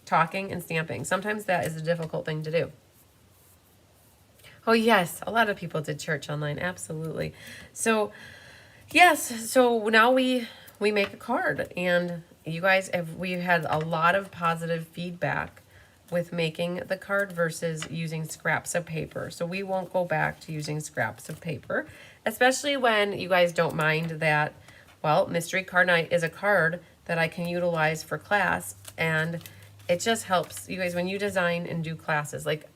Talking and stamping. Sometimes that is a difficult thing to do. Oh, yes. A lot of people did church online. Absolutely. So, yes. So now we make a card. And you guys, we've had a lot of positive feedback with making the card versus using scraps of paper. So we won't go back to using scraps of paper, especially when you guys don't mind that, well, Mystery Card Night is a card that I can utilize for class, and it just helps. You guys, when you design and do classes, like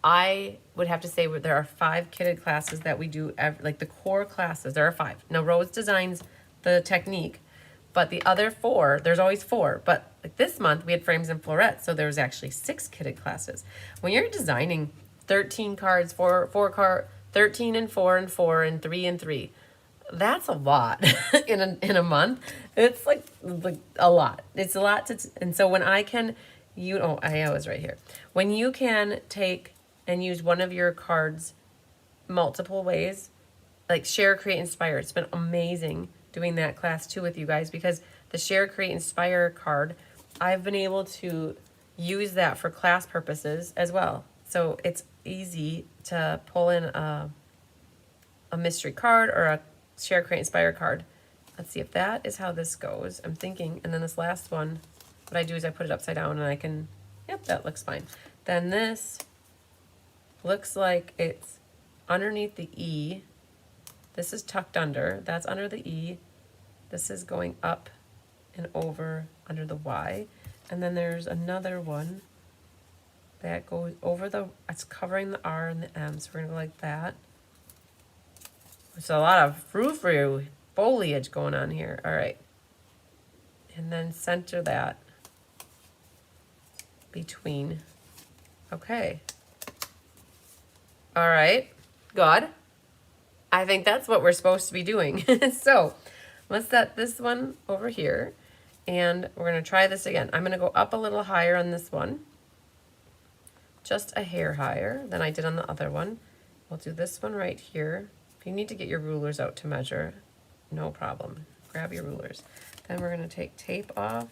I would have to say there are 5 kitted classes that we do, like the core classes, there are 5. Now Rose designs the technique, but the other 4, there's always 4. But like this month we had frames and florets, so there's actually 6 kitted classes. When you're designing 13 cards, 13 and 4 and 4 and 3 and 3, that's a lot in a month. It's like a lot. It's a lot and so when I can, I was right here. When you can take and use one of your cards multiple ways, like share, create, inspire. It's been amazing doing that class too with you guys, because the share, create, inspire card, I've been able to use that for class purposes as well. So it's easy to pull in a mystery card or a share, create, inspire card. Let's see if that is how this goes. I'm thinking, and then this last one, what I do is I put it upside down and I can, yep, that looks fine. Then this looks like it's underneath the E. This is tucked under. That's under the E. This is going up and over under the Y. And then there's another one that goes over it's covering the R and the M. So we're going to go like that. There's a lot of frou-frou foliage going on here. All right. And then center that between. Okay. All right, good. I think that's what we're supposed to be doing. So let's set this one over here and we're gonna try this again. I'm gonna go up a little higher on this one, just a hair higher than I did on the other one. We'll do this one right here. If you need to get your rulers out to measure, no problem. Grab your rulers. Then we're gonna take tape off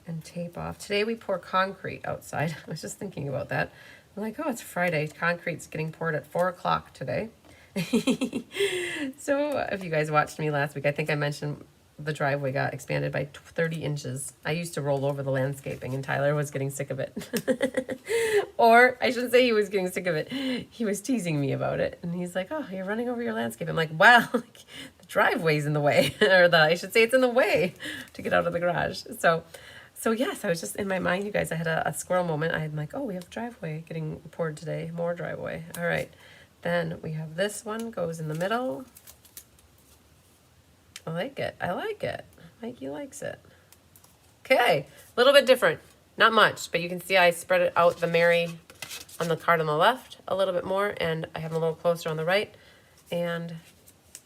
and tape off. Today we pour concrete outside. I was just thinking about that. I'm like, oh, it's Friday. Concrete's getting poured at 4 o'clock today. So if you guys watched me last week, I think I mentioned the driveway got expanded by 30 inches. I used to roll over the landscaping and Tyler was getting sick of it. Or I shouldn't say he was getting sick of it. He was teasing me about it. And he's like, oh, you're running over your landscape. I'm like, well, the driveway's in the way. Or I should say it's in the way to get out of the garage. So yes, I was just in my mind, you guys, I had a squirrel moment. I'm like, oh, we have driveway getting poured today, more driveway. All right, then we have this one goes in the middle. I like it, I like it. Mikey likes it. Okay, a little bit different, not much, but you can see I spread it out the Mary on the card on the left a little bit more, and I have him a little closer on the right, and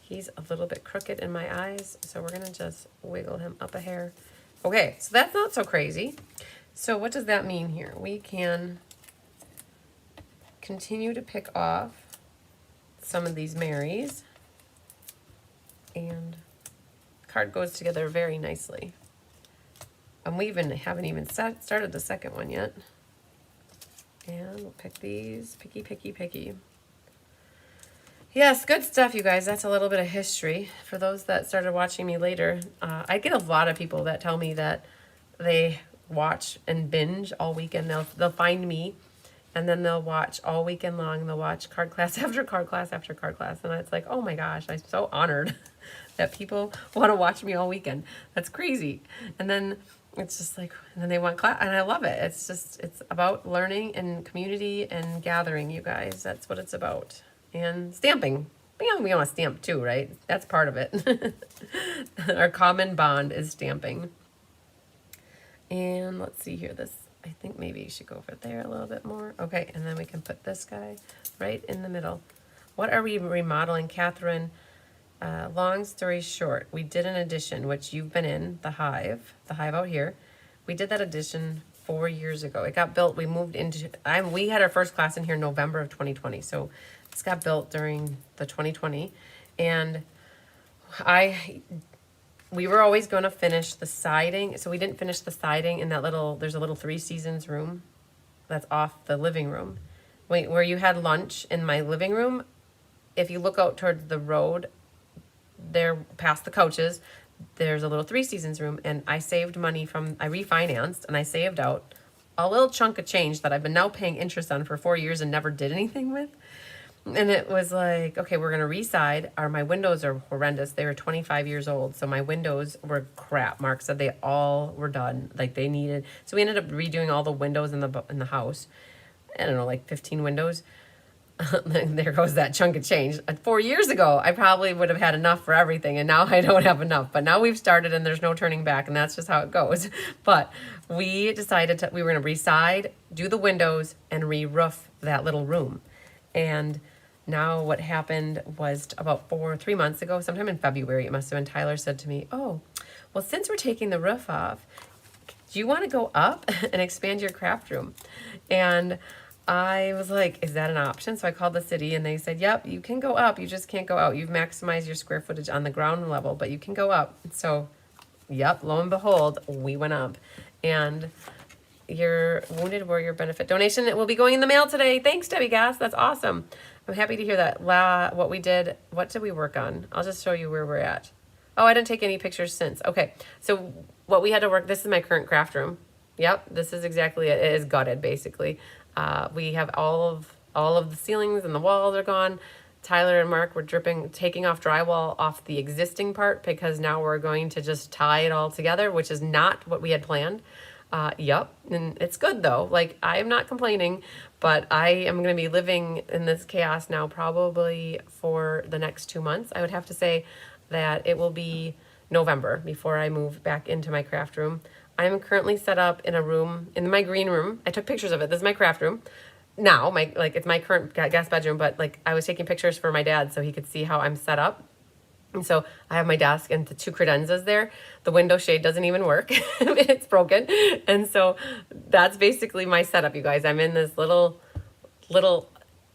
he's a little bit crooked in my eyes, so we're gonna just wiggle him up a hair. Okay, so that's not so crazy. So what does that mean here? We can continue to pick off some of these Marys, and the card goes together very nicely. And we haven't even started the second one yet. And we'll pick these, picky, picky, picky. Yes, good stuff, you guys. That's a little bit of history. For those that started watching me later, I get a lot of people that tell me that they watch and binge all weekend. They'll find me, and then they'll watch all weekend long. They'll watch card class after card class after card class. And it's like, oh my gosh, I'm so honored that people want to watch me all weekend. That's crazy. And then it's just like, and then they want class, and I love it. It's about learning and community and gathering, you guys. That's what it's about. And stamping. We want to stamp too, right? That's part of it. Our common bond is stamping. And let's see here. This, I think maybe you should go over there a little bit more. Okay, and then we can put this guy right in the middle. What are we remodeling, Catherine? Long story short, we did an addition, which you've been in, the hive out here. We did that addition 4 years ago. It got built, we moved into, we had our first class in here in November of 2020. So this got built during the 2020, and we were always going to finish the siding, so we didn't finish the siding in that there's a little 3 Seasons room that's off the living room. Where you had lunch in my living room, if you look out towards the road, there past the couches, there's a little 3 Seasons room, and I saved money I refinanced, and I saved out a little chunk of change that I've been now paying interest on for 4 years and never did anything with. And it was like, okay, we're going to reside. My windows are horrendous. They were 25 years old. So my windows were crap. Mark said they all were done. Like they needed. So we ended up redoing all the windows in the house. I don't know, like 15 windows. There goes that chunk of change. 4 years ago, I probably would have had enough for everything, and now I don't have enough. But now we've started, and there's no turning back, and that's just how it goes. But we decided we were going to reside, do the windows, and re-roof that little room. And now what happened was about 3 months ago, sometime in February, it must have been, Tyler said to me, oh, well, since we're taking the roof off, do you want to go up and expand your craft room? And I was like, is that an option? So I called the city and they said, yep, you can go up. You just can't go out. You've maximized your square footage on the ground level, but you can go up. So, yep, lo and behold, we went up. And your Wounded Warrior benefit donation, it will be going in the mail today. Thanks, Debbie Gass. That's awesome. I'm happy to hear that. What did we work on? I'll just show you where we're at. Oh, I didn't take any pictures since. Okay, so what we had to work, this is my current craft room. Yep, this is exactly it. It is gutted, basically. We have all of the ceilings and the walls are gone. Tyler and Mark were taking off drywall off the existing part because now we're going to just tie it all together, which is not what we had planned. Yep, and it's good though. Like, I am not complaining, but I am going to be living in this chaos now probably for the next 2 months. I would have to say that it will be November before I move back into my craft room. I'm currently set up in a room, in my green room. I took pictures of it. This is my craft room. Now, it's my current guest bedroom, but like I was taking pictures for my dad so he could see how I'm set up. And so I have my desk and the 2 credenzas there. The window shade doesn't even work. It's broken. And so that's basically my setup, you guys. I'm in this little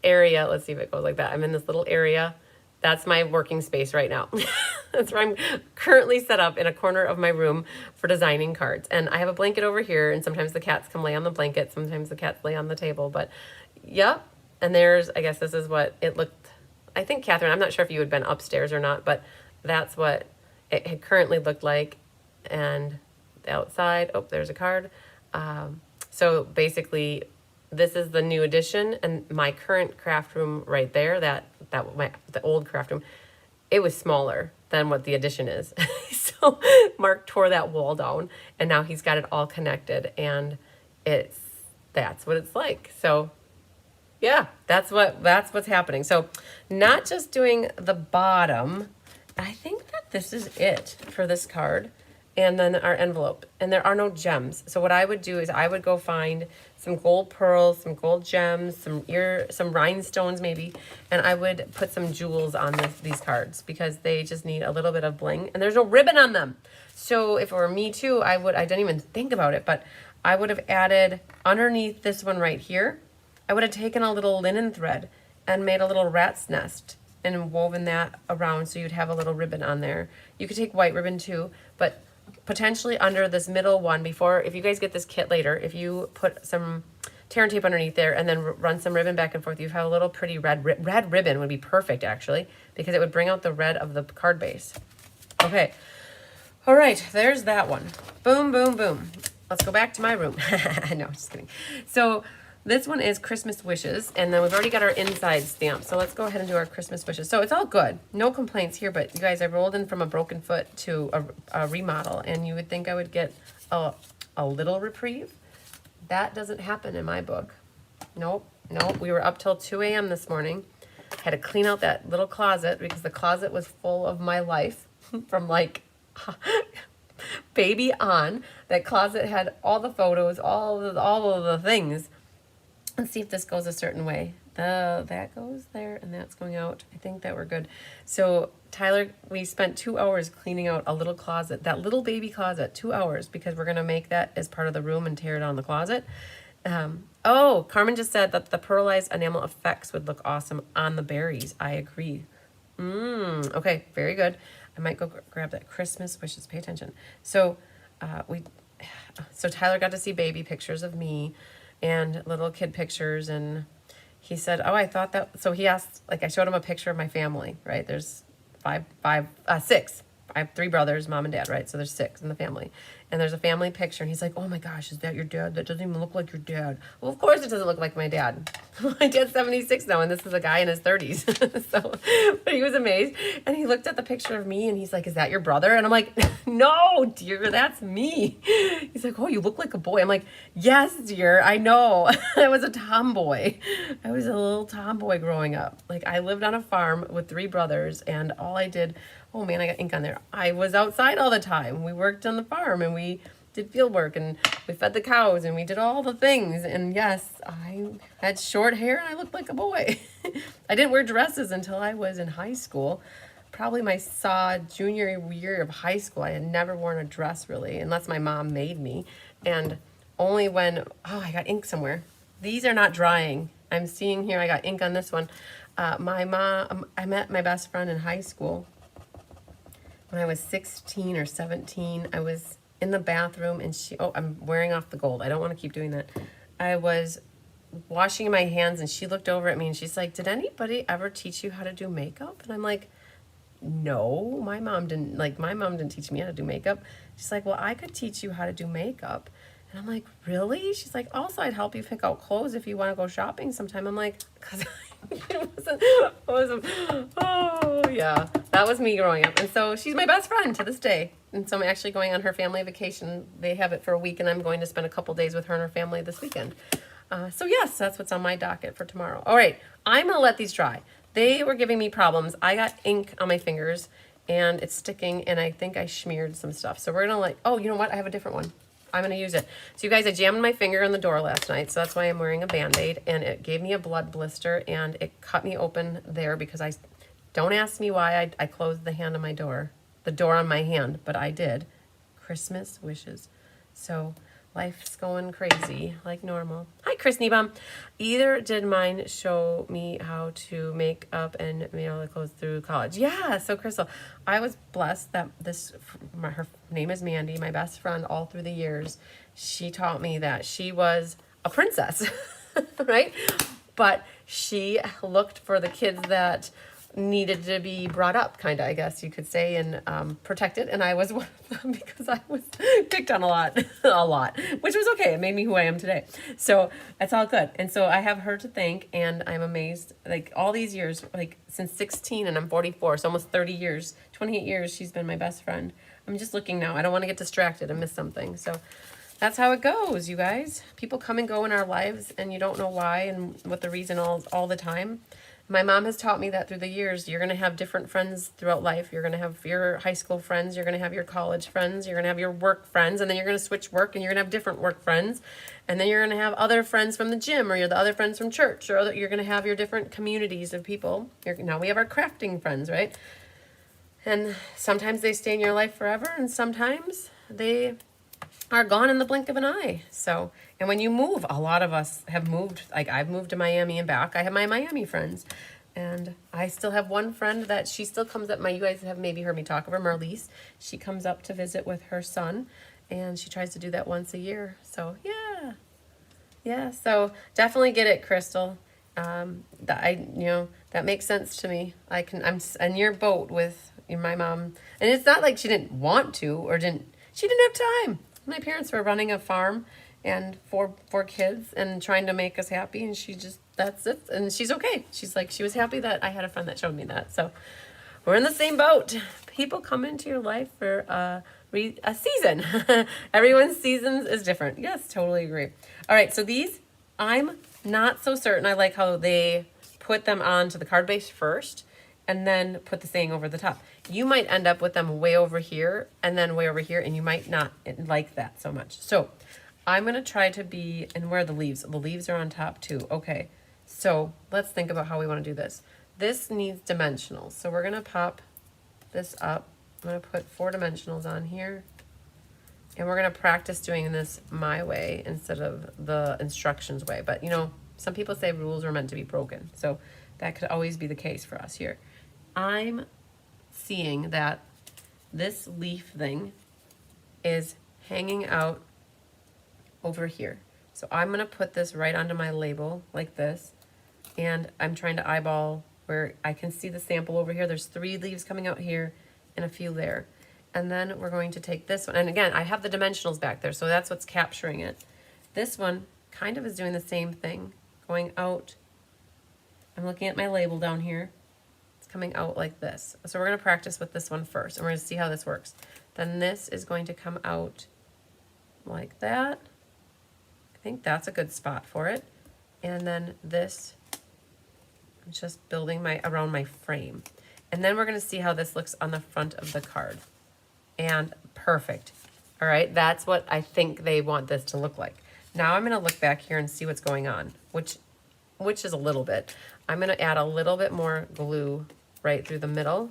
area. Let's see if it goes like that. I'm in this little area. That's my working space right now. That's where I'm currently set up in a corner of my room for designing cards. And I have a blanket over here, and sometimes the cats come lay on the blanket. Sometimes the cats lay on the table. But, yep. And I guess this is what it looked. I think, Catherine, I'm not sure if you had been upstairs or not, but that's what it had currently looked like. And the outside, oh, there's a card. So basically, this is the new addition, and my current craft room right there, the old craft room, it was smaller than what the addition is. So Mark tore that wall down, and now he's got it all connected, and that's what it's like. So yeah, that's what's happening. So not just doing the bottom. I think that this is it for this card. And then our envelope. And there are no gems. So what I would do is I would go find some gold pearls, some gold gems, some rhinestones maybe, and I would put some jewels on these cards because they just need a little bit of bling. And there's no ribbon on them. So if it were me too, I didn't even think about it, but I would have added underneath this one right here, I would have taken a little linen thread and made a little rat's nest and woven that around so you'd have a little ribbon on there. You could take white ribbon too, but potentially under this middle one if you guys get this kit later, if you put some tear and tape underneath there and then run some ribbon back and forth, you have a little pretty red ribbon would be perfect actually, because it would bring out the red of the card base. Okay. All right, there's that one. Boom, boom, boom. Let's go back to my room. No, just kidding. So this one is Christmas wishes, and then we've already got our inside stamp. So let's go ahead and do our Christmas wishes. So it's all good. No complaints here, but you guys, I rolled in from a broken foot to a remodel, and you would think I would get a little reprieve. That doesn't happen in my book. Nope. We were up till 2 a.m. this morning. Had to clean out that little closet because the closet was full of my life from like baby on. That closet had all the photos, all of the things. Let's see if this goes a certain way. That goes there, and that's going out. I think that we're good. So Tyler, we spent 2 hours cleaning out a little closet, that little baby closet, 2 hours, because we're going to make that as part of the room and tear down the closet. Oh, Carmen just said that the pearlized enamel effects would look awesome on the berries. I agree. Okay, very good. I might go grab that Christmas wishes. Pay attention. So so Tyler got to see baby pictures of me and little kid pictures, and he said, oh, I thought that, so he asked, like, I showed him a picture of my family, right? There's six. I have 3 brothers, mom and dad, right? So there's 6 in the family. And there's a family picture, and he's like, oh my gosh, is that your dad? That doesn't even look like your dad. Well, of course it doesn't look like my dad. My dad's 76 now, and this is a guy in his 30s. So, but he was amazed. And he looked at the picture of me, and he's like, is that your brother? And I'm like, no, dear, that's me. He's like, oh, you look like a boy. I'm like, yes, dear, I know. I was a tomboy. I was a little tomboy growing up. Like, I lived on a farm with 3 brothers, and all I did, oh man, I got ink on there. I was outside all the time. We worked on the farm, and we did field work, and we fed the cows, and we did all the things. And yes, I had short hair, and I looked like a boy. I didn't wear dresses until I was in high school. Probably my junior year of high school. I had never worn a dress really, unless my mom made me. And only when, oh, I got ink somewhere. These are not drying. I'm seeing here, I got ink on this one. My mom, I met my best friend in high school when I was 16 or 17. I was in the bathroom, and I'm wearing off the gold. I don't want to keep doing that. I was washing my hands, and she looked over at me, and she's like, did anybody ever teach you how to do makeup? And I'm like, no, my mom didn't teach me how to do makeup. She's like, well, I could teach you how to do makeup. And I'm like, really? She's like, also, I'd help you pick out clothes if you want to go shopping sometime. I'm like, because it wasn't, oh, yeah. That was me growing up. And so she's my best friend to this day. And so I'm actually going on her family vacation. They have it for a week, and I'm going to spend a couple days with her and her family this weekend. So yes, that's what's on my docket for tomorrow. All right, I'm going to let these dry. They were giving me problems. I got ink on my fingers, and it's sticking, and I think I smeared some stuff. So we're going to oh, you know what? I have a different one. I'm going to use it. So you guys, I jammed my finger in the door last night, so that's why I'm wearing a Band-Aid, and it gave me a blood blister, and it cut me open there because don't ask me why I closed the hand on my door, the door on my hand, but I did. Christmas wishes. So life's going crazy like normal. Hi, Chris Niebum. Either did mine show me how to make up and mail the clothes through college? Yeah, so Crystal, I was blessed that her name is Mandy, my best friend all through the years. She taught me that she was a princess, right? But she looked for the kids that needed to be brought up, kind of, I guess you could say, and protected. And I was one of them because I was picked on a lot, which was okay. It made me who I am today. So it's all good. And so I have her to thank, and I'm amazed, like all these years, like since 16 and I'm 44, so almost 30 years, 28 years, she's been my best friend. I'm just looking now. I don't want to get distracted and miss something. So that's how it goes, you guys. People come and go in our lives, and you don't know why and what the reason all the time. My mom has taught me that through the years, you're going to have different friends throughout life. You're going to have your high school friends. You're going to have your college friends. You're going to have your work friends. And then you're going to switch work, and you're going to have different work friends. And then you're going to have other friends from the gym, or you're the other friends from church, or you're going to have your different communities of people. Now we have our crafting friends, right? And sometimes they stay in your life forever, and sometimes they are gone in the blink of an eye. So, and when you move, a lot of us have moved, like I've moved to Miami and back. I have my Miami friends, and I still have one friend that she still comes up. You guys have maybe heard me talk of her, Marlise. She comes up to visit with her son, and she tries to do that once a year. So yeah. So definitely get it, Crystal. That makes sense to me. I'm in your boat with my mom, and it's not like she didn't want to or she didn't have time. My parents were running a farm and four kids and trying to make us happy, and that's it. And she's okay. She's like, she was happy that I had a friend that showed me that. So we're in the same boat. People come into your life for a season. Everyone's seasons is different. Yes, totally agree. All right, so these, I'm not so certain. I like how they put them onto the card base first and then put the saying over the top. You might end up with them way over here and then way over here, and you might not like that so much. So I'm going to try to be, and where are the leaves? The leaves are on top too. Okay, so let's think about how we want to do this. This needs dimensionals. So we're going to pop this up. I'm going to put 4 dimensionals on here. And we're going to practice doing this my way instead of the instructions way. But, some people say rules are meant to be broken. So that could always be the case for us here. I'm seeing that this leaf thing is hanging out over here. So I'm going to put this right onto my label like this. And I'm trying to eyeball where I can see the sample over here. There's 3 leaves coming out here and a few there. And then we're going to take this one. And again, I have the dimensionals back there, so that's what's capturing it. This one kind of is doing the same thing, going out. I'm looking at my label down here. It's coming out like this. So we're going to practice with this one first, and we're going to see how this works. Then this is going to come out like that. I think that's a good spot for it. And then this, I'm just building around my frame. And then we're going to see how this looks on the front of the card. And perfect. All right, that's what I think they want this to look like. Now I'm going to look back here and see what's going on, which is a little bit. I'm going to add a little bit more glue right through the middle.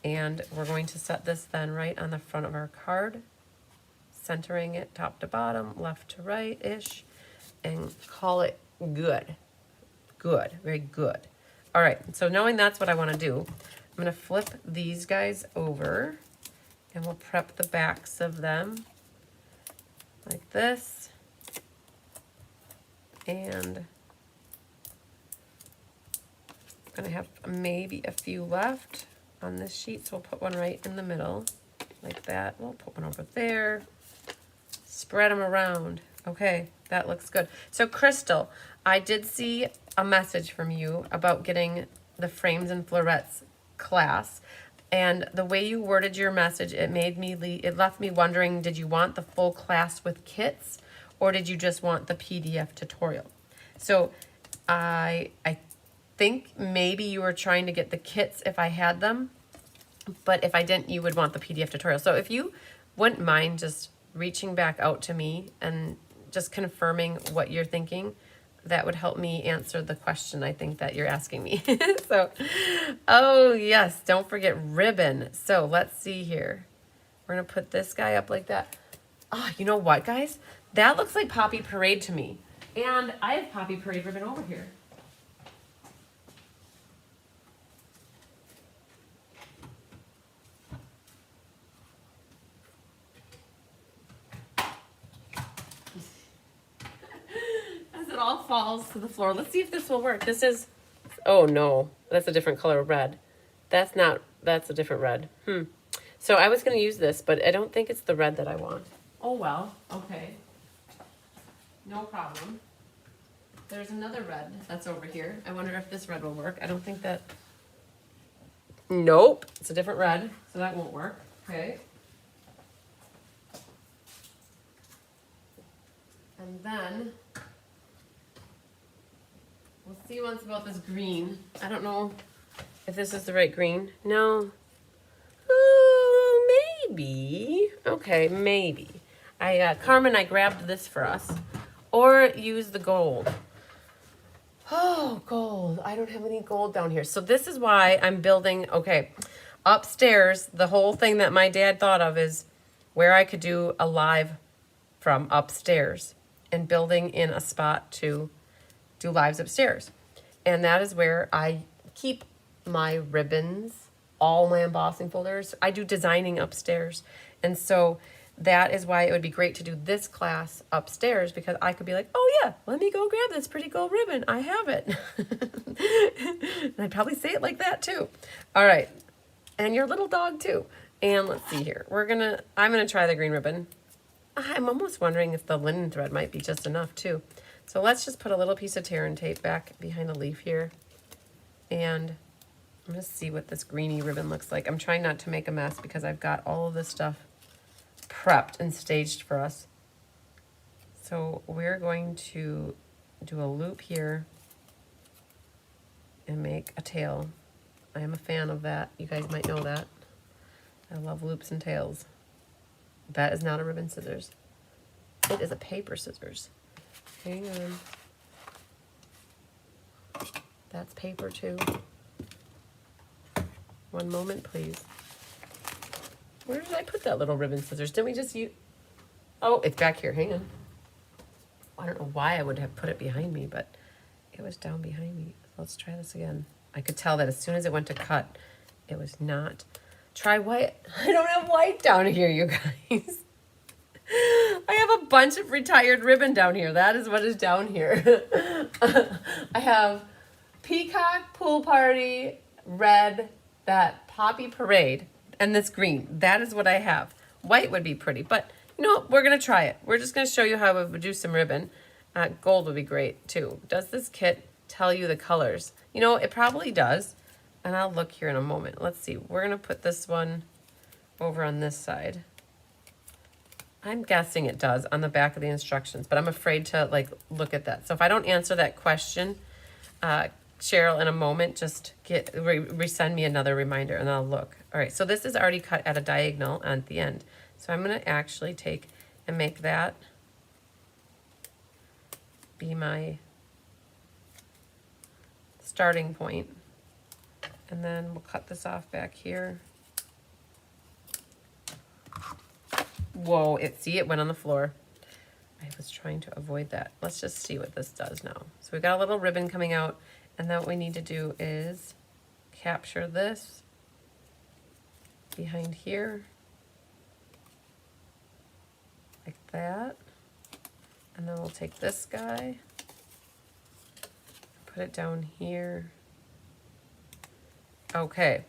And we're going to set this then right on the front of our card, centering it top to bottom, left to right-ish, and call it good. Good, very good. All right, so knowing that's what I want to do, I'm going to flip these guys over, and we'll prep the backs of them like this. And I'm going to have maybe a few left on this sheet, so we'll put one right in the middle like that. We'll put one over there. Spread them around. Okay, that looks good. So Crystal, I did see a message from you about getting the frames and florets class, and the way you worded your message, it left me wondering, did you want the full class with kits, or did you just want the PDF tutorial? So I think maybe you were trying to get the kits if I had them, but if I didn't, you would want the PDF tutorial. So if you wouldn't mind just reaching back out to me and just confirming what you're thinking, that would help me answer the question I think that you're asking me. So, oh yes, don't forget ribbon. So let's see here. We're gonna put this guy up like that. Oh, you know what, guys? That looks like Poppy Parade to me. And I have Poppy Parade ribbon over here. It all falls to the floor. Let's see if this will work. This is, oh no, that's a different color of red. That's a different red. So I was going to use this, but I don't think it's the red that I want. Oh well, okay. No problem. There's another red that's over here. I wonder if this red will work. I don't think that, nope, it's a different red, so that won't work. Okay. And then we'll see once about this green. I don't know if this is the right green. No. Oh, maybe. Okay, maybe. Carmen, I grabbed this for us. Or use the gold. Oh, gold. I don't have any gold down here. So this is why I'm building, okay, upstairs, the whole thing that my dad thought of is where I could do a live from upstairs and building in a spot to do lives upstairs. And that is where I keep my ribbons, all my embossing folders. I do designing upstairs. And so that is why it would be great to do this class upstairs, because I could be like, oh yeah, let me go grab this pretty gold ribbon. I have it. And I'd probably say it like that too. All right. And your little dog too. And let's see here. I'm gonna try the green ribbon. I'm almost wondering if the linen thread might be just enough too. So let's just put a little piece of tear and tape back behind the leaf here. And I'm gonna see what this greeny ribbon looks like. I'm trying not to make a mess because I've got all of this stuff prepped and staged for us. So we're going to do a loop here and make a tail. I am a fan of that. You guys might know that. I love loops and tails. That is not a ribbon scissors. It is a paper scissors. Hang on. That's paper too. One moment, please. Where did I put that little ribbon scissors? Didn't we just use? Oh, it's back here. Hang on. I don't know why I would have put it behind me, but it was down behind me. Let's try this again. I could tell that as soon as it went to cut, it was not. Try white. I don't have white down here, you guys. I have a bunch of retired ribbon down here. That is what is down here. I have Peacock, Pool Party, Red, that Poppy Parade. and this green. That is what I have. White would be pretty, but you know, we're going to try it. We're just going to show you how we would do some ribbon. Gold would be great too. Does this kit tell you the colors? You know, it probably does. And I'll look here in a moment. Let's see. We're going to put this one over on this side. I'm guessing it does on the back of the instructions, but I'm afraid to like look at that. So if I don't answer that question, Cheryl, in a moment, just resend me another reminder and I'll look. All right, so this is already cut at a diagonal at the end. So I'm going to actually take and make that be my starting point. And then we'll cut this off back here. Whoa, see, it went on the floor. I was trying to avoid that. Let's just see what this does now. So we got a little ribbon coming out, and then what we need to do is capture this behind here, like that. And then we'll take this guy, put it down here. Okay,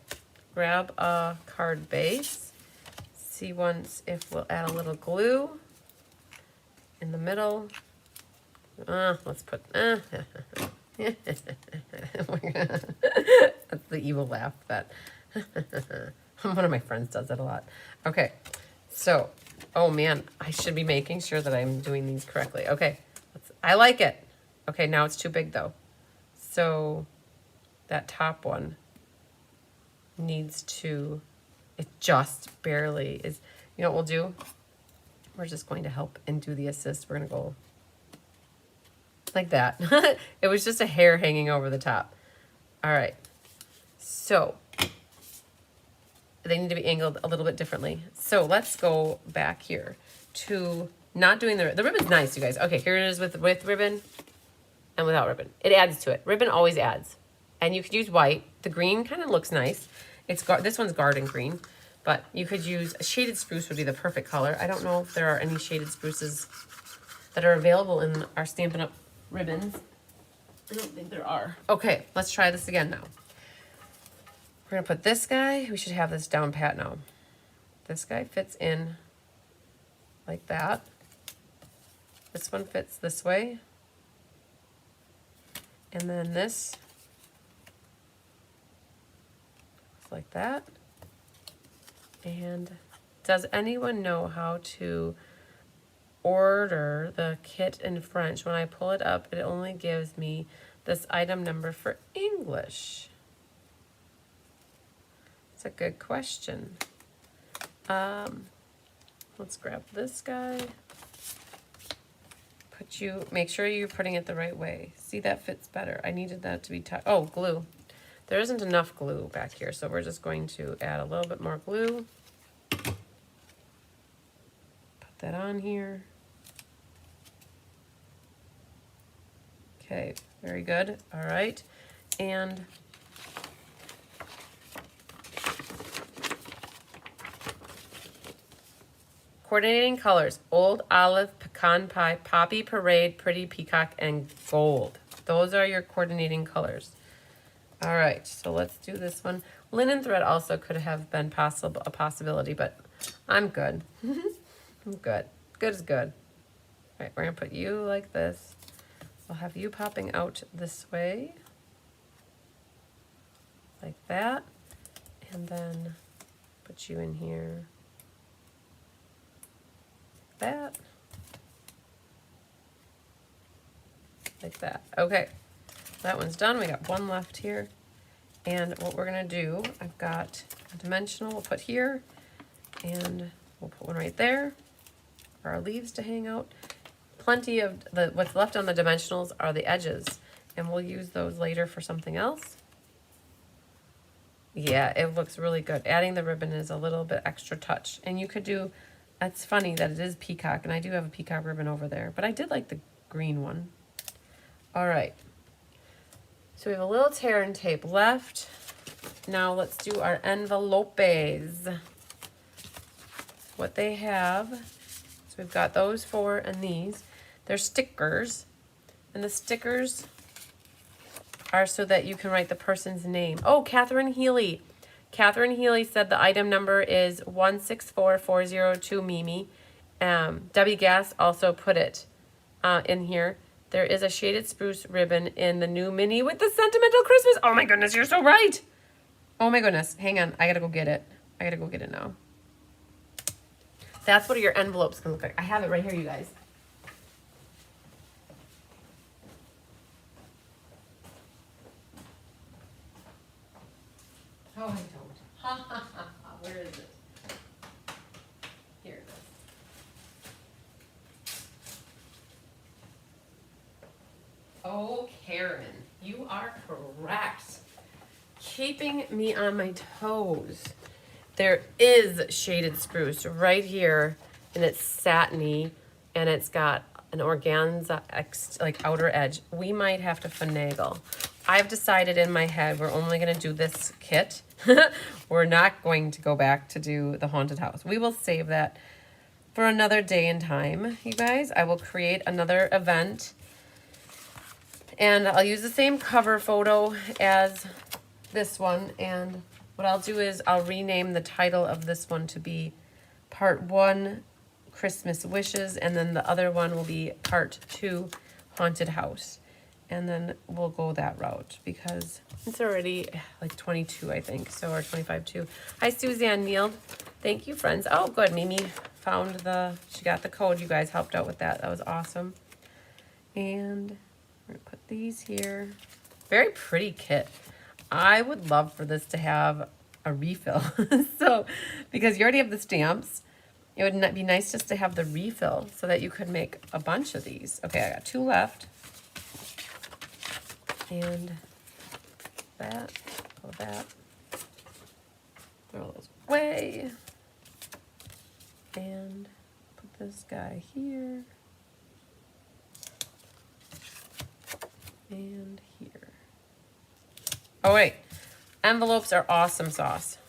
grab a card base. See once if we'll add a little glue in the middle. Let's put, that's the evil laugh that one of my friends does it a lot. Okay, so, oh man, I should be making sure that I'm doing these correctly. Okay, I like it. Okay, now it's too big though. So that top one needs to, it just barely is. You know what we'll do? We're just going to help and do the assist. We're going to go like that. It was just a hair hanging over the top. All right. So they need to be angled a little bit differently. So let's go back here to not doing the ribbon's nice, you guys. Okay, here it is with ribbon and without ribbon. It adds to it. Ribbon always adds. And you could use white. The green kind of looks nice. This one's garden green, but you could use a shaded spruce would be the perfect color. I don't know if there are any shaded spruces that are available in our Stampin' Up! Ribbons. I don't think there are. Okay, let's try this again now. We're gonna put this guy, we should have this down pat now. This guy fits in like that. This one fits this way. And then this like that. And does anyone know how to order the kit in French? When I pull it up, it only gives me this item number for English. It's a good question. Let's grab this guy. Make sure you're putting it the right way. See, that fits better. I needed that to be tight. Oh, glue. There isn't enough glue back here, so we're just going to add a little bit more glue. Put that on here. Okay, very good. All right. And coordinating colors: old olive, pecan pie, poppy parade, pretty peacock, and gold. Those are your coordinating colors. All right, so let's do this one. Linen thread also could have been a possibility, but I'm good. I'm good. Good is good. All right, we're gonna put you like this. We'll have you popping out this way, like that, and then put you in here, that, like that. Okay, that one's done. We got one left here. And what we're gonna do, I've got a dimensional we'll put here, and we'll put one right there for our leaves to hang out. Plenty of what's left on the dimensionals are the edges, and we'll use those later for something else. Yeah, it looks really good. Adding the ribbon is a little bit extra touch. And you could do, it's funny that it is peacock, and I do have a peacock ribbon over there, but I did like the green one. All right. So we have a little tear and tape left. Now let's do our envelopes. What they have, so we've got those four and these. They're stickers, and the stickers are so that you can write the person's name. Oh, Catherine Healy. Catherine Healy said the item number is 164402 Mimi. Debbie Gass also put it in here. There is a shaded spruce ribbon in the new mini with the sentimental Christmas. Oh my goodness, you're so right. Oh my goodness. Hang on. I gotta go get it. I gotta go get it now. That's what your envelopes can look like. I have it right here, you guys. Oh, I don't. Ha ha ha ha. Where is it? Here it is. Oh, Karen, you are correct. Keeping me on my toes. There is shaded spruce right here, and it's satiny, and it's got an organza like outer edge. We might have to finagle. I've decided in my head we're only going to do this kit. We're not going to go back to do the haunted house. We will save that for another day and time, you guys. I will create another event, and I'll use the same cover photo as this one, and what I'll do is I'll rename the title of this one to be Part 1 Christmas Wishes, and then the other one will be Part 2 Haunted House. And then we'll go that route because it's already like 22, I think, so, or 25 too. Hi, Suzanne Neal. Thank you, friends. Oh, good. Mimi found she got the code. You guys helped out with that. That was awesome. And we're going to put these here. Very pretty kit. I would love for this to have a refill. So, because you already have the stamps, it would be nice just to have the refill so that you could make a bunch of these. Okay, I got 2 left. And that, throw those away, and put this guy here, and here. Oh wait, envelopes are awesome sauce.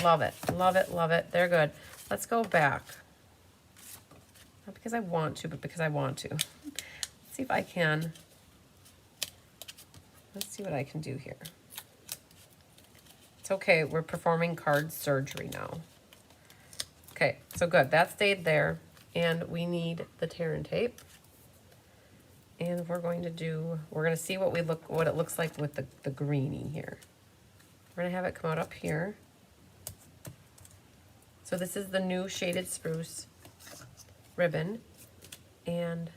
Love it, love it, love it. They're good. Let's go back. Not because I want to, but because I want to. Let's see if I can. Let's see what I can do here. It's okay, we're performing card surgery now. Okay, so good, that stayed there. And we need the tear and tape. And we're going to see what it looks like with the greenie here. We're gonna have it come out up here. So this is the new shaded spruce ribbon. And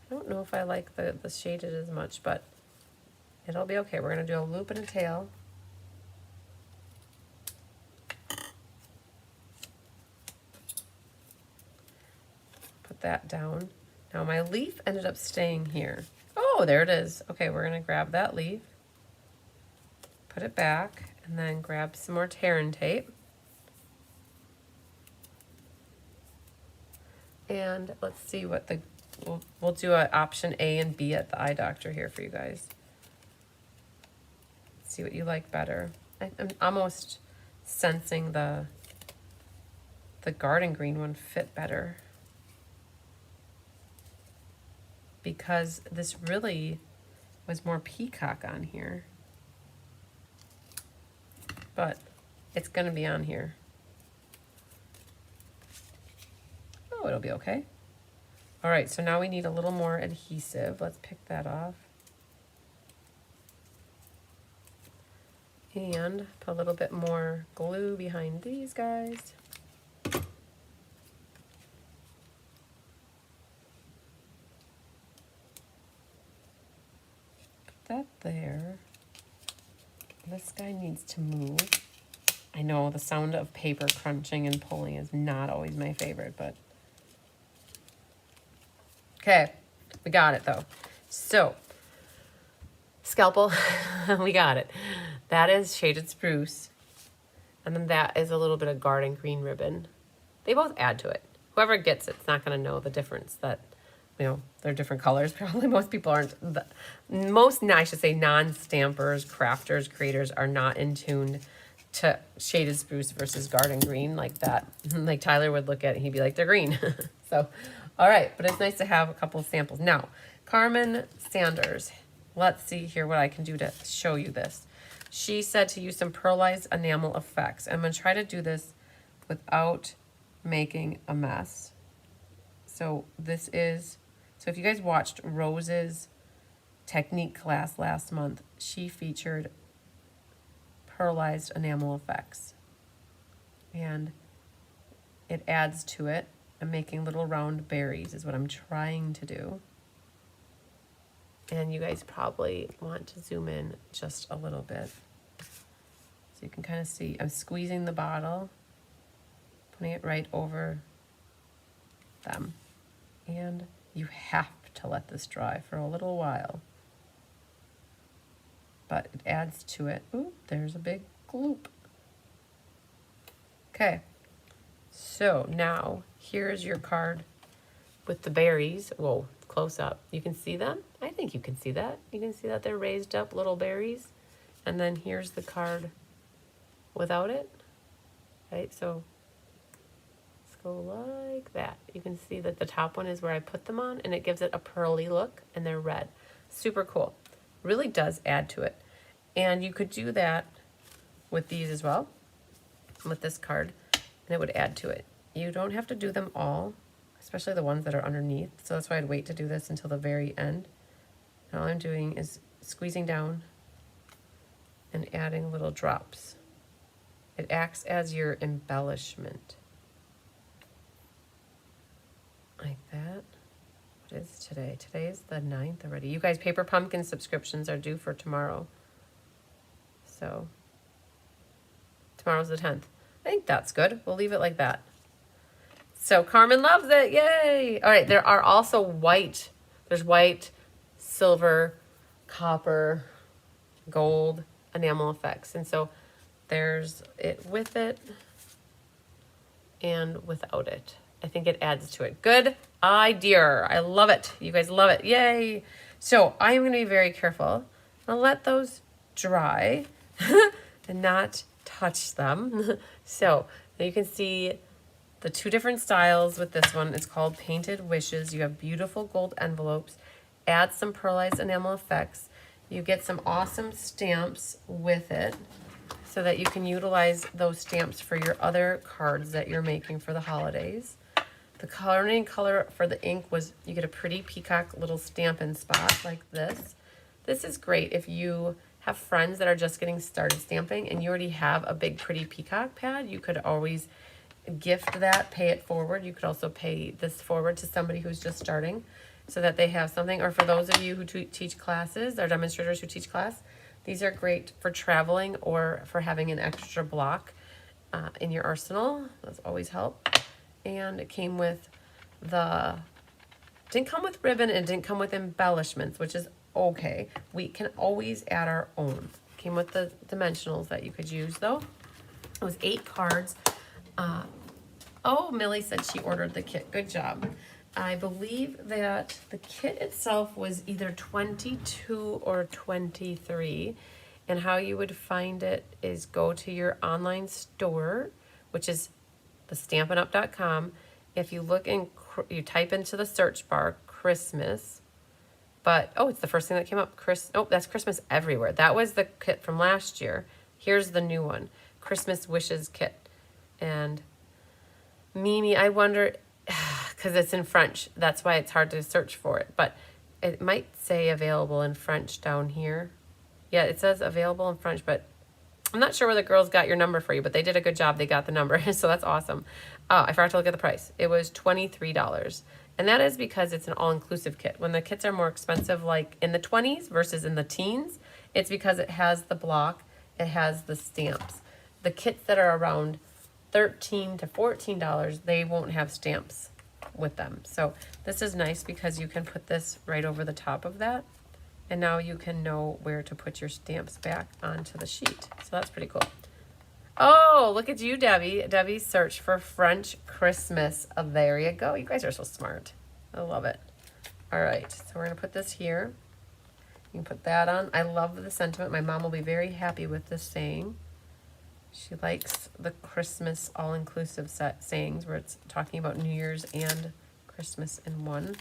I don't know if I like the shaded as much, but it'll be okay. We're going to do a loop and a tail. Put that down. Now my leaf ended up staying here. Oh, there it is. Okay, we're going to grab that leaf, put it back, and then grab some more tear and tape. And let's see what we'll do an option A and B at the eye doctor here for you guys. See what you like better. I'm almost sensing the garden green one fit better, because this really was more peacock on here, but it's gonna be on here. Oh, it'll be okay. All right, so now we need a little more adhesive. Let's pick that off. And put a little bit more glue behind these guys. Put that there. This guy needs to move. I know the sound of paper crunching and pulling is not always my favorite, but okay, we got it though. So, scalpel, we got it. That is shaded spruce. And then that is a little bit of garden green ribbon. They both add to it. Whoever gets it's not gonna know the difference that, you know, they're different colors. Probably most people aren't, I should say non-stampers, crafters, creators are not in tune to shaded spruce versus garden green like that. Like Tyler would look at it and he'd be like, they're green. So, all right, but it's nice to have a couple of samples. Now, Carmen Sanders, let's see here what I can do to show you this. she said to use some pearlized enamel effects. I'm going to try to do this without making a mess. So this is, so if you guys watched Rose's technique class last month, she featured pearlized enamel effects. And it adds to it. I'm making little round berries is what I'm trying to do. And you guys probably want to zoom in just a little bit. So you can kind of see, I'm squeezing the bottle, putting it right over them. And you have to let this dry for a little while. But it adds to it. Ooh, there's a big gloop. Okay, so now here's your card with the berries. Whoa, close up. You can see them? I think you can see that. You can see that they're raised up little berries. And then here's the card without it. Right, so let's go like that. You can see that the top one is where I put them on, and it gives it a pearly look, and they're red. Super cool. Really does add to it. And you could do that with these as well, with this card, and it would add to it. You don't have to do them all, especially the ones that are underneath. So that's why I'd wait to do this until the very end. And all I'm doing is squeezing down and adding little drops. It acts as your embellishment. Like that. What is today? Today is the 9th already. You guys, Paper Pumpkin subscriptions are due for tomorrow. So tomorrow's the 10th. I think that's good. We'll leave it like that. So Carmen loves it. Yay. All right. There are also white. There's white, silver, copper, gold enamel effects. And so there's it with it and without it. I think it adds to it. Good idea. I love it. You guys love it. Yay. So I'm going to be very careful. I'll let those dry and not touch them. So you can see the two different styles with this one. It's called Painted Wishes. You have beautiful gold envelopes. Add some pearlized enamel effects. You get some awesome stamps with it so that you can utilize those stamps for your other cards that you're making for the holidays. The coloring color for the ink was, you get a pretty peacock little Stampin' Spot like this. This is great if you have friends that are just getting started stamping and you already have a big pretty peacock pad. You could always gift that, pay it forward. You could also pay this forward to somebody who's just starting so that they have something. Or for those of you who teach classes, or demonstrators who teach class, these are great for traveling or for having an extra block in your arsenal. Those always help. And it came with didn't come with ribbon, and it didn't come with embellishments, which is okay. We can always add our own. It came with the dimensionals that you could use though. It was 8 cards. Oh, Millie said she ordered the kit. Good job. I believe that the kit itself was either 22 or 23. And how you would find it is go to your online store, which is thestampinup.com. If you look in, you type into the search bar, Christmas, but, oh, it's the first thing that came up. Oh, that's Christmas Everywhere. That was the kit from last year. Here's the new one, Christmas Wishes kit. And Mimi, I wonder, because it's in French, that's why it's hard to search for it, but it might say available in French down here. Yeah, it says available in French, but I'm not sure where the girls got your number for you, but they did a good job. They got the number, so that's awesome. Oh, I forgot to look at the price. It was $23. And that is because it's an all-inclusive kit. When the kits are more expensive, like in the 20s versus in the teens, it's because it has the block, it has the stamps. The kits that are around $13 to $14, they won't have stamps with them. So this is nice because you can put this right over the top of that. And now you can know where to put your stamps back onto the sheet. So that's pretty cool. Oh, look at you, Debbie. Debbie searched for French Christmas. Oh, there you go. You guys are so smart. I love it. All right, so we're going to put this here. You can put that on. I love the sentiment. My mom will be very happy with this saying. She likes the Christmas all-inclusive sayings where it's talking about New Year's and Christmas in one.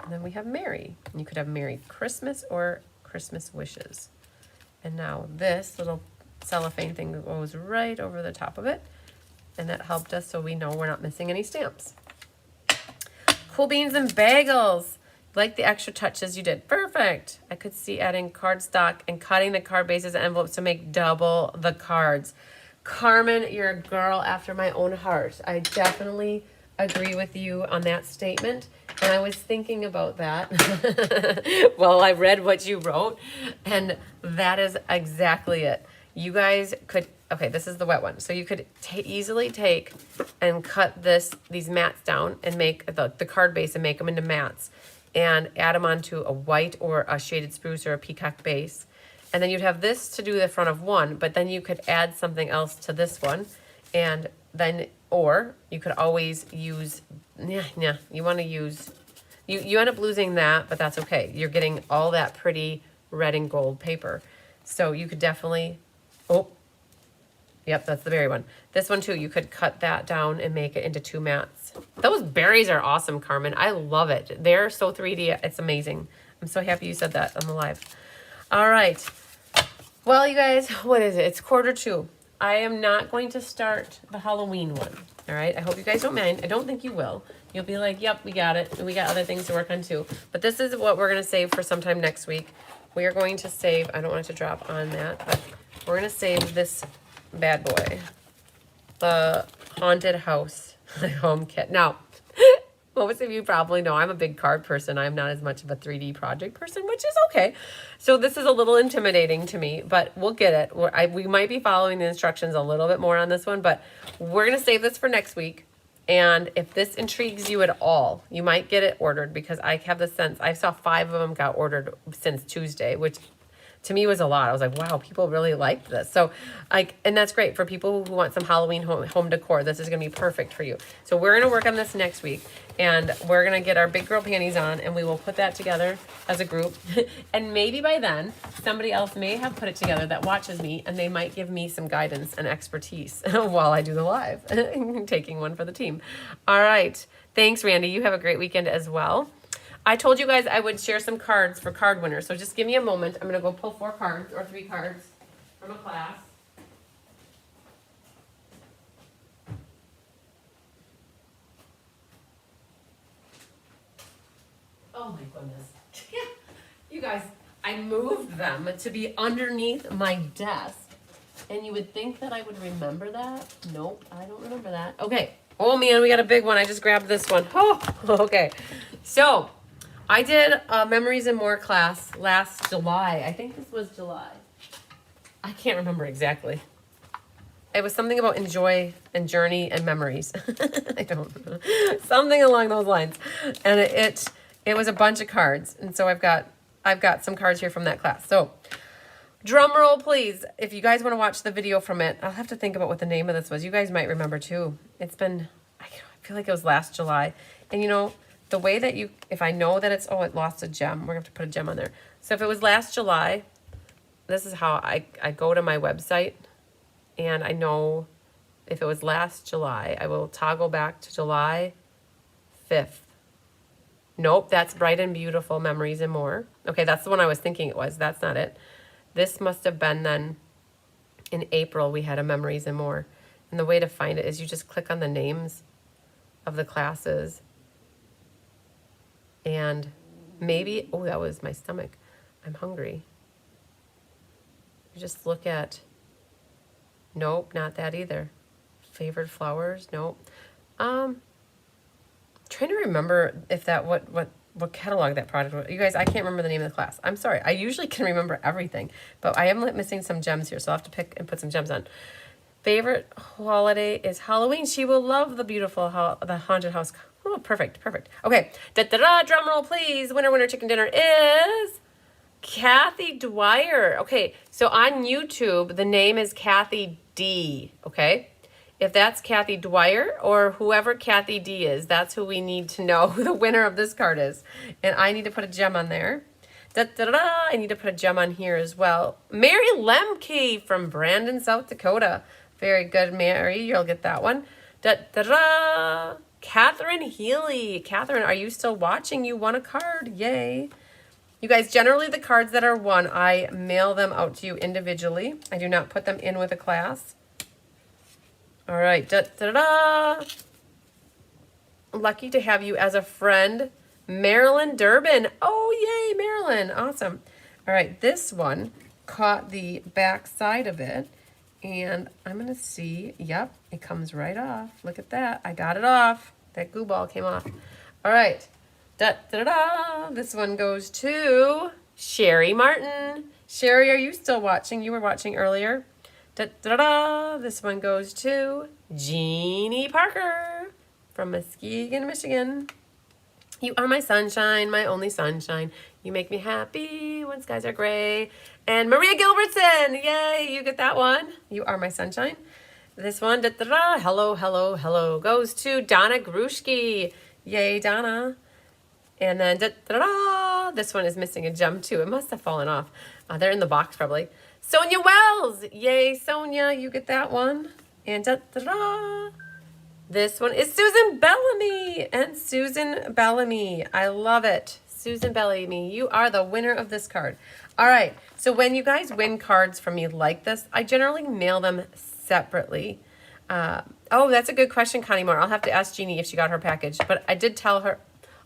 And then we have Merry. And you could have Merry Christmas or Christmas Wishes. And now this little cellophane thing goes right over the top of it. And that helped us so we know we're not missing any stamps. Cool beans and bagels. Like the extra touches you did. Perfect. I could see adding cardstock and cutting the card bases and envelopes to make double the cards. Carmen, you're a girl after my own heart. I definitely agree with you on that statement. And I was thinking about that while I read what you wrote. And that is exactly it. You guys could, okay, this is the wet one. So you could easily take and cut these mats down and make the card base and make them into mats and add them onto a white or a shaded spruce or a peacock base. And then you'd have this to do the front of one, but then you could add something else to this one. And then, or you could always use, you want to use, you end up losing that, but that's okay. You're getting all that pretty red and gold paper. So you could definitely, oh, yep, that's the berry one. This one too, you could cut that down and make it into 2 mats. Those berries are awesome, Carmen. I love it. They're so 3D, it's amazing. I'm so happy you said that on the live. All right. Well, you guys, what is it? It's 1:45. I am not going to start the Halloween one. All right. I hope you guys don't mind. I don't think you will. You'll be like, yep, we got it. And we got other things to work on too. But this is what we're going to save for sometime next week. We are going to save, I don't want it to drop on that, but we're going to save this bad boy. The Haunted House home kit. Now, most of you probably know I'm a big card person. I'm not as much of a 3D project person, which is okay. So this is a little intimidating to me, but we'll get it. We might be following the instructions a little bit more on this one, but we're going to save this for next week. And if this intrigues you at all, you might get it ordered because I have the sense, I saw 5 of them got ordered since Tuesday, which to me was a lot. I was like, wow, people really liked this. So and that's great for people who want some Halloween home decor. This is going to be perfect for you. So we're going to work on this next week and we're going to get our big girl panties on and we will put that together as a group. And maybe by then somebody else may have put it together that watches me and they might give me some guidance and expertise while I do the live, taking one for the team. All right. Thanks, Randy. You have a great weekend as well. I told you guys I would share some cards for card winners, so just give me a moment. I'm going to go pull 4 cards or 3 cards from a class. Oh my goodness. You guys, I moved them to be underneath my desk, and you would think that I would remember that. Nope, I don't remember that. Okay. Oh man, we got a big one. I just grabbed this one. Oh, okay. So, I did a Memories and More class last July. I think this was July. I can't remember exactly. It was something about enjoy and journey and memories. I don't know. Something along those lines. And it was a bunch of cards. And so I've got some cards here from that class. So drum roll, please. If you guys want to watch the video from it, I'll have to think about what the name of this was. You guys might remember too. It's been, I feel like it was last July. And you know, the way that if I know that it's, oh, it lost a gem. We're going to have to put a gem on there. So if it was last July, this is how I go to my website. And I know if it was last July, I will toggle back to July 5th. Nope, that's Bright and Beautiful Memories and More. Okay, that's the one I was thinking it was. That's not it. This must have been then in April we had a Memories and More. And the way to find it is you just click on the names of the classes. And maybe, oh, that was my stomach. I'm hungry. You just look at, nope, not that either. Favored flowers, nope. Trying to remember if that, what catalog that product was. You guys, I can't remember the name of the class. I'm sorry. I usually can remember everything, but I am missing some gems here, so I'll have to pick and put some gems on. Favorite holiday is Halloween. She will love the beautiful, the haunted house. Oh, perfect. Okay, drum roll, please. Winner, chicken dinner is Kathy Dwyer. Okay, so on YouTube, the name is Kathy D. Okay, if that's Kathy Dwyer or whoever Kathy D is, that's who we need to know who the winner of this card is. And I need to put a gem on there. I need to put a gem on here as well. Mary Lemke from Brandon, South Dakota. Very good, Mary. You'll get that one. Catherine Healy. Catherine, are you still watching? You won a card. Yay. You guys, generally the cards that are won, I mail them out to you individually. I do not put them in with a class. All right, da-da-da. Lucky to have you as a friend, Marilyn Durbin. Oh, yay, Marilyn, awesome. All right, this one caught the back side of it, and I'm gonna see, yep, it comes right off. Look at that, I got it off. That glue ball came off. All right, da-da-da. This one goes to Sherry Martin. Sherry, are you still watching? You were watching earlier. Da-da-da. This one goes to Jeannie Parker from Muskegon, Michigan. You are my sunshine, my only sunshine. You make me happy when skies are gray. And Maria Gilbertson, yay, you get that one. You are my sunshine. This one, da-da-da, hello, hello, hello, goes to Donna Grushki. Yay, Donna. And then, da-da-da, this one is missing a gem too. It must have fallen off. They're in the box probably. Sonia Wells, yay, Sonia, you get that one. And da-da-da. This one is Susan Bellamy. And Susan Bellamy, I love it. Susan Bellamy, you are the winner of this card. All right, so when you guys win cards from me like this, I generally mail them separately. Oh, that's a good question, Connie Moore. I'll have to ask Jeannie if she got her package. But I did tell her,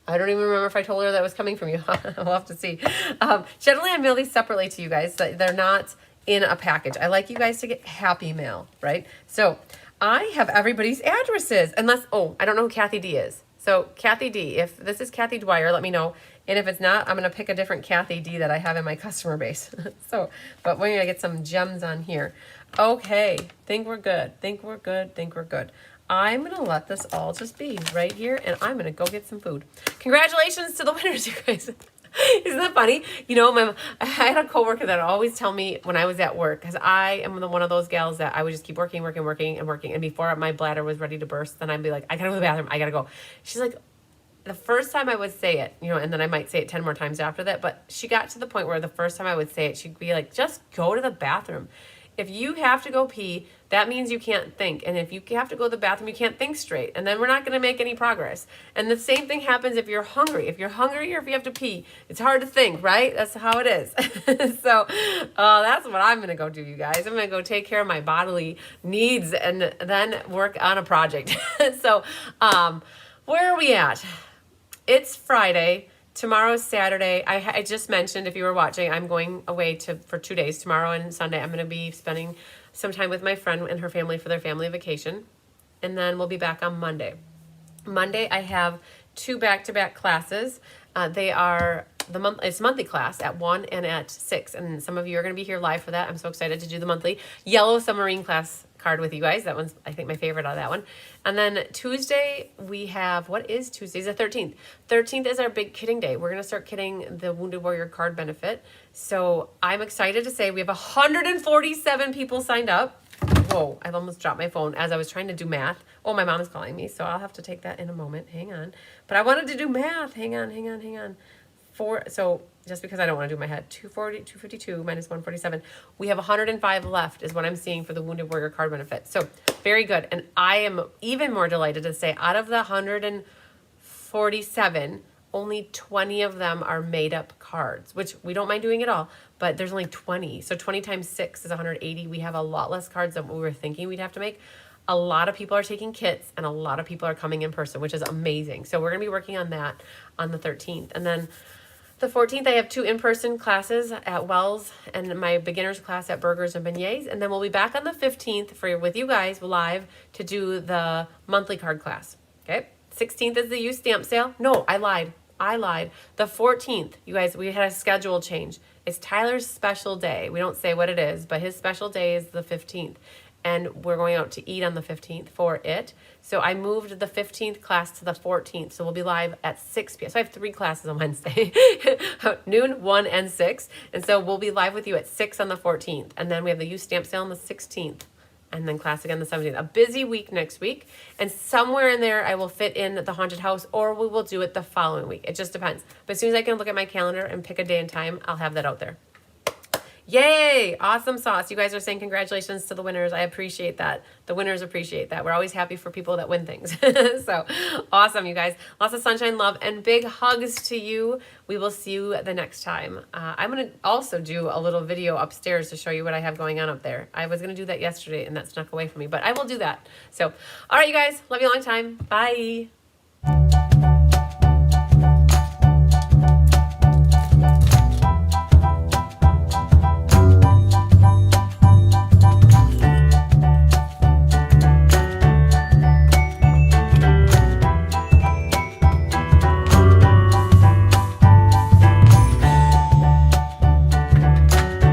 I don't even remember if I told her that was coming from you. I'll have to see. Generally, I mail these separately to you guys. They're not in a package. I like you guys to get happy mail, right? So I have everybody's addresses, unless, oh, I don't know who Kathy D is. So Kathy D, if this is Kathy Dwyer, let me know. And if it's not, I'm going to pick a different Kathy D that I have in my customer base. So, but we're going to get some gems on here. Okay, think we're good. Think we're good. Think we're good. I'm going to let this all just be right here, and I'm going to go get some food. Congratulations to the winners, you guys. Isn't that funny? You know, I had a coworker that would always tell me when I was at work, because I am one of those gals that I would just keep working. And before my bladder was ready to burst, then I'd be like, I got to go to the bathroom. I got to go. She's like, the first time I would say it, you know, and then I might say it 10 more times after that. But she got to the point where the first time I would say it, she'd be like, just go to the bathroom. If you have to go pee, that means you can't think. And if you have to go to the bathroom, you can't think straight. And then we're not going to make any progress. And the same thing happens if you're hungry. If you're hungry or if you have to pee, it's hard to think, right? That's how it is. So that's what I'm going to go do, you guys. I'm going to go take care of my bodily needs and then work on a project. So where are we at? It's Friday. Tomorrow's Saturday. I just mentioned, if you were watching, I'm going away for 2 days. Tomorrow and Sunday, I'm going to be spending some time with my friend and her family for their family vacation. And then we'll be back on Monday. Monday, I have 2 back-to-back classes. They are it's monthly class at 1 and at 6. And some of you are going to be here live for that. I'm so excited to do the monthly Yellow Submarine class card with you guys. That one's, I think, my favorite out of that one. And then Tuesday, we have, what is Tuesday? It's the 13th. 13th is our big kitting day. We're going to start kitting the Wounded Warrior card benefit. So I'm excited to say we have 147 people signed up. Whoa, I've almost dropped my phone as I was trying to do math. Oh, my mom is calling me, so I'll have to take that in a moment. Hang on. But I wanted to do math. Hang on. So just because I don't want to do my head, 252 minus 147, we have 105 left is what I'm seeing for the Wounded Warrior card benefit. So very good. And I am even more delighted to say out of the 147, only 20 of them are made up cards, which we don't mind doing at all, but there's only 20. So 20 times 6 is 180. We have a lot less cards than we were thinking we'd have to make. A lot of people are taking kits and a lot of people are coming in person, which is amazing. So we're going to be working on that on the 13th. And then the 14th, I have 2 in-person classes at Wells and my beginner's class at Burgers and Beignets. And then we'll be back on the 15th with you guys live to do the monthly card class. Okay. 16th is the used stamp sale. No, I lied. The 14th, you guys, we had a schedule change. It's Tyler's special day. We don't say what it is, but his special day is the 15th. And we're going out to eat on the 15th for it. So I moved the 15th class to the 14th. So we'll be live at 6 p.m. So I have 3 classes on Wednesday, noon, 1, and 6. And so we'll be live with you at 6 on the 14th. And then we have the youth stamp sale on the 16th. And then class again the 17th. A busy week next week. And somewhere in there I will fit in the haunted house, or we will do it the following week. It just depends. But as soon as I can look at my calendar and pick a day and time, I'll have that out there. Yay! Awesome sauce. You guys are saying congratulations to the winners. I appreciate that. The winners appreciate that. We're always happy for people that win things. So awesome, you guys. Lots of sunshine, love, and big hugs to you. We will see you the next time. I'm going to also do a little video upstairs to show you what I have going on up there. I was going to do that yesterday and that snuck away from me, but I will do that. So, all right, you guys. Love you a long time. Bye.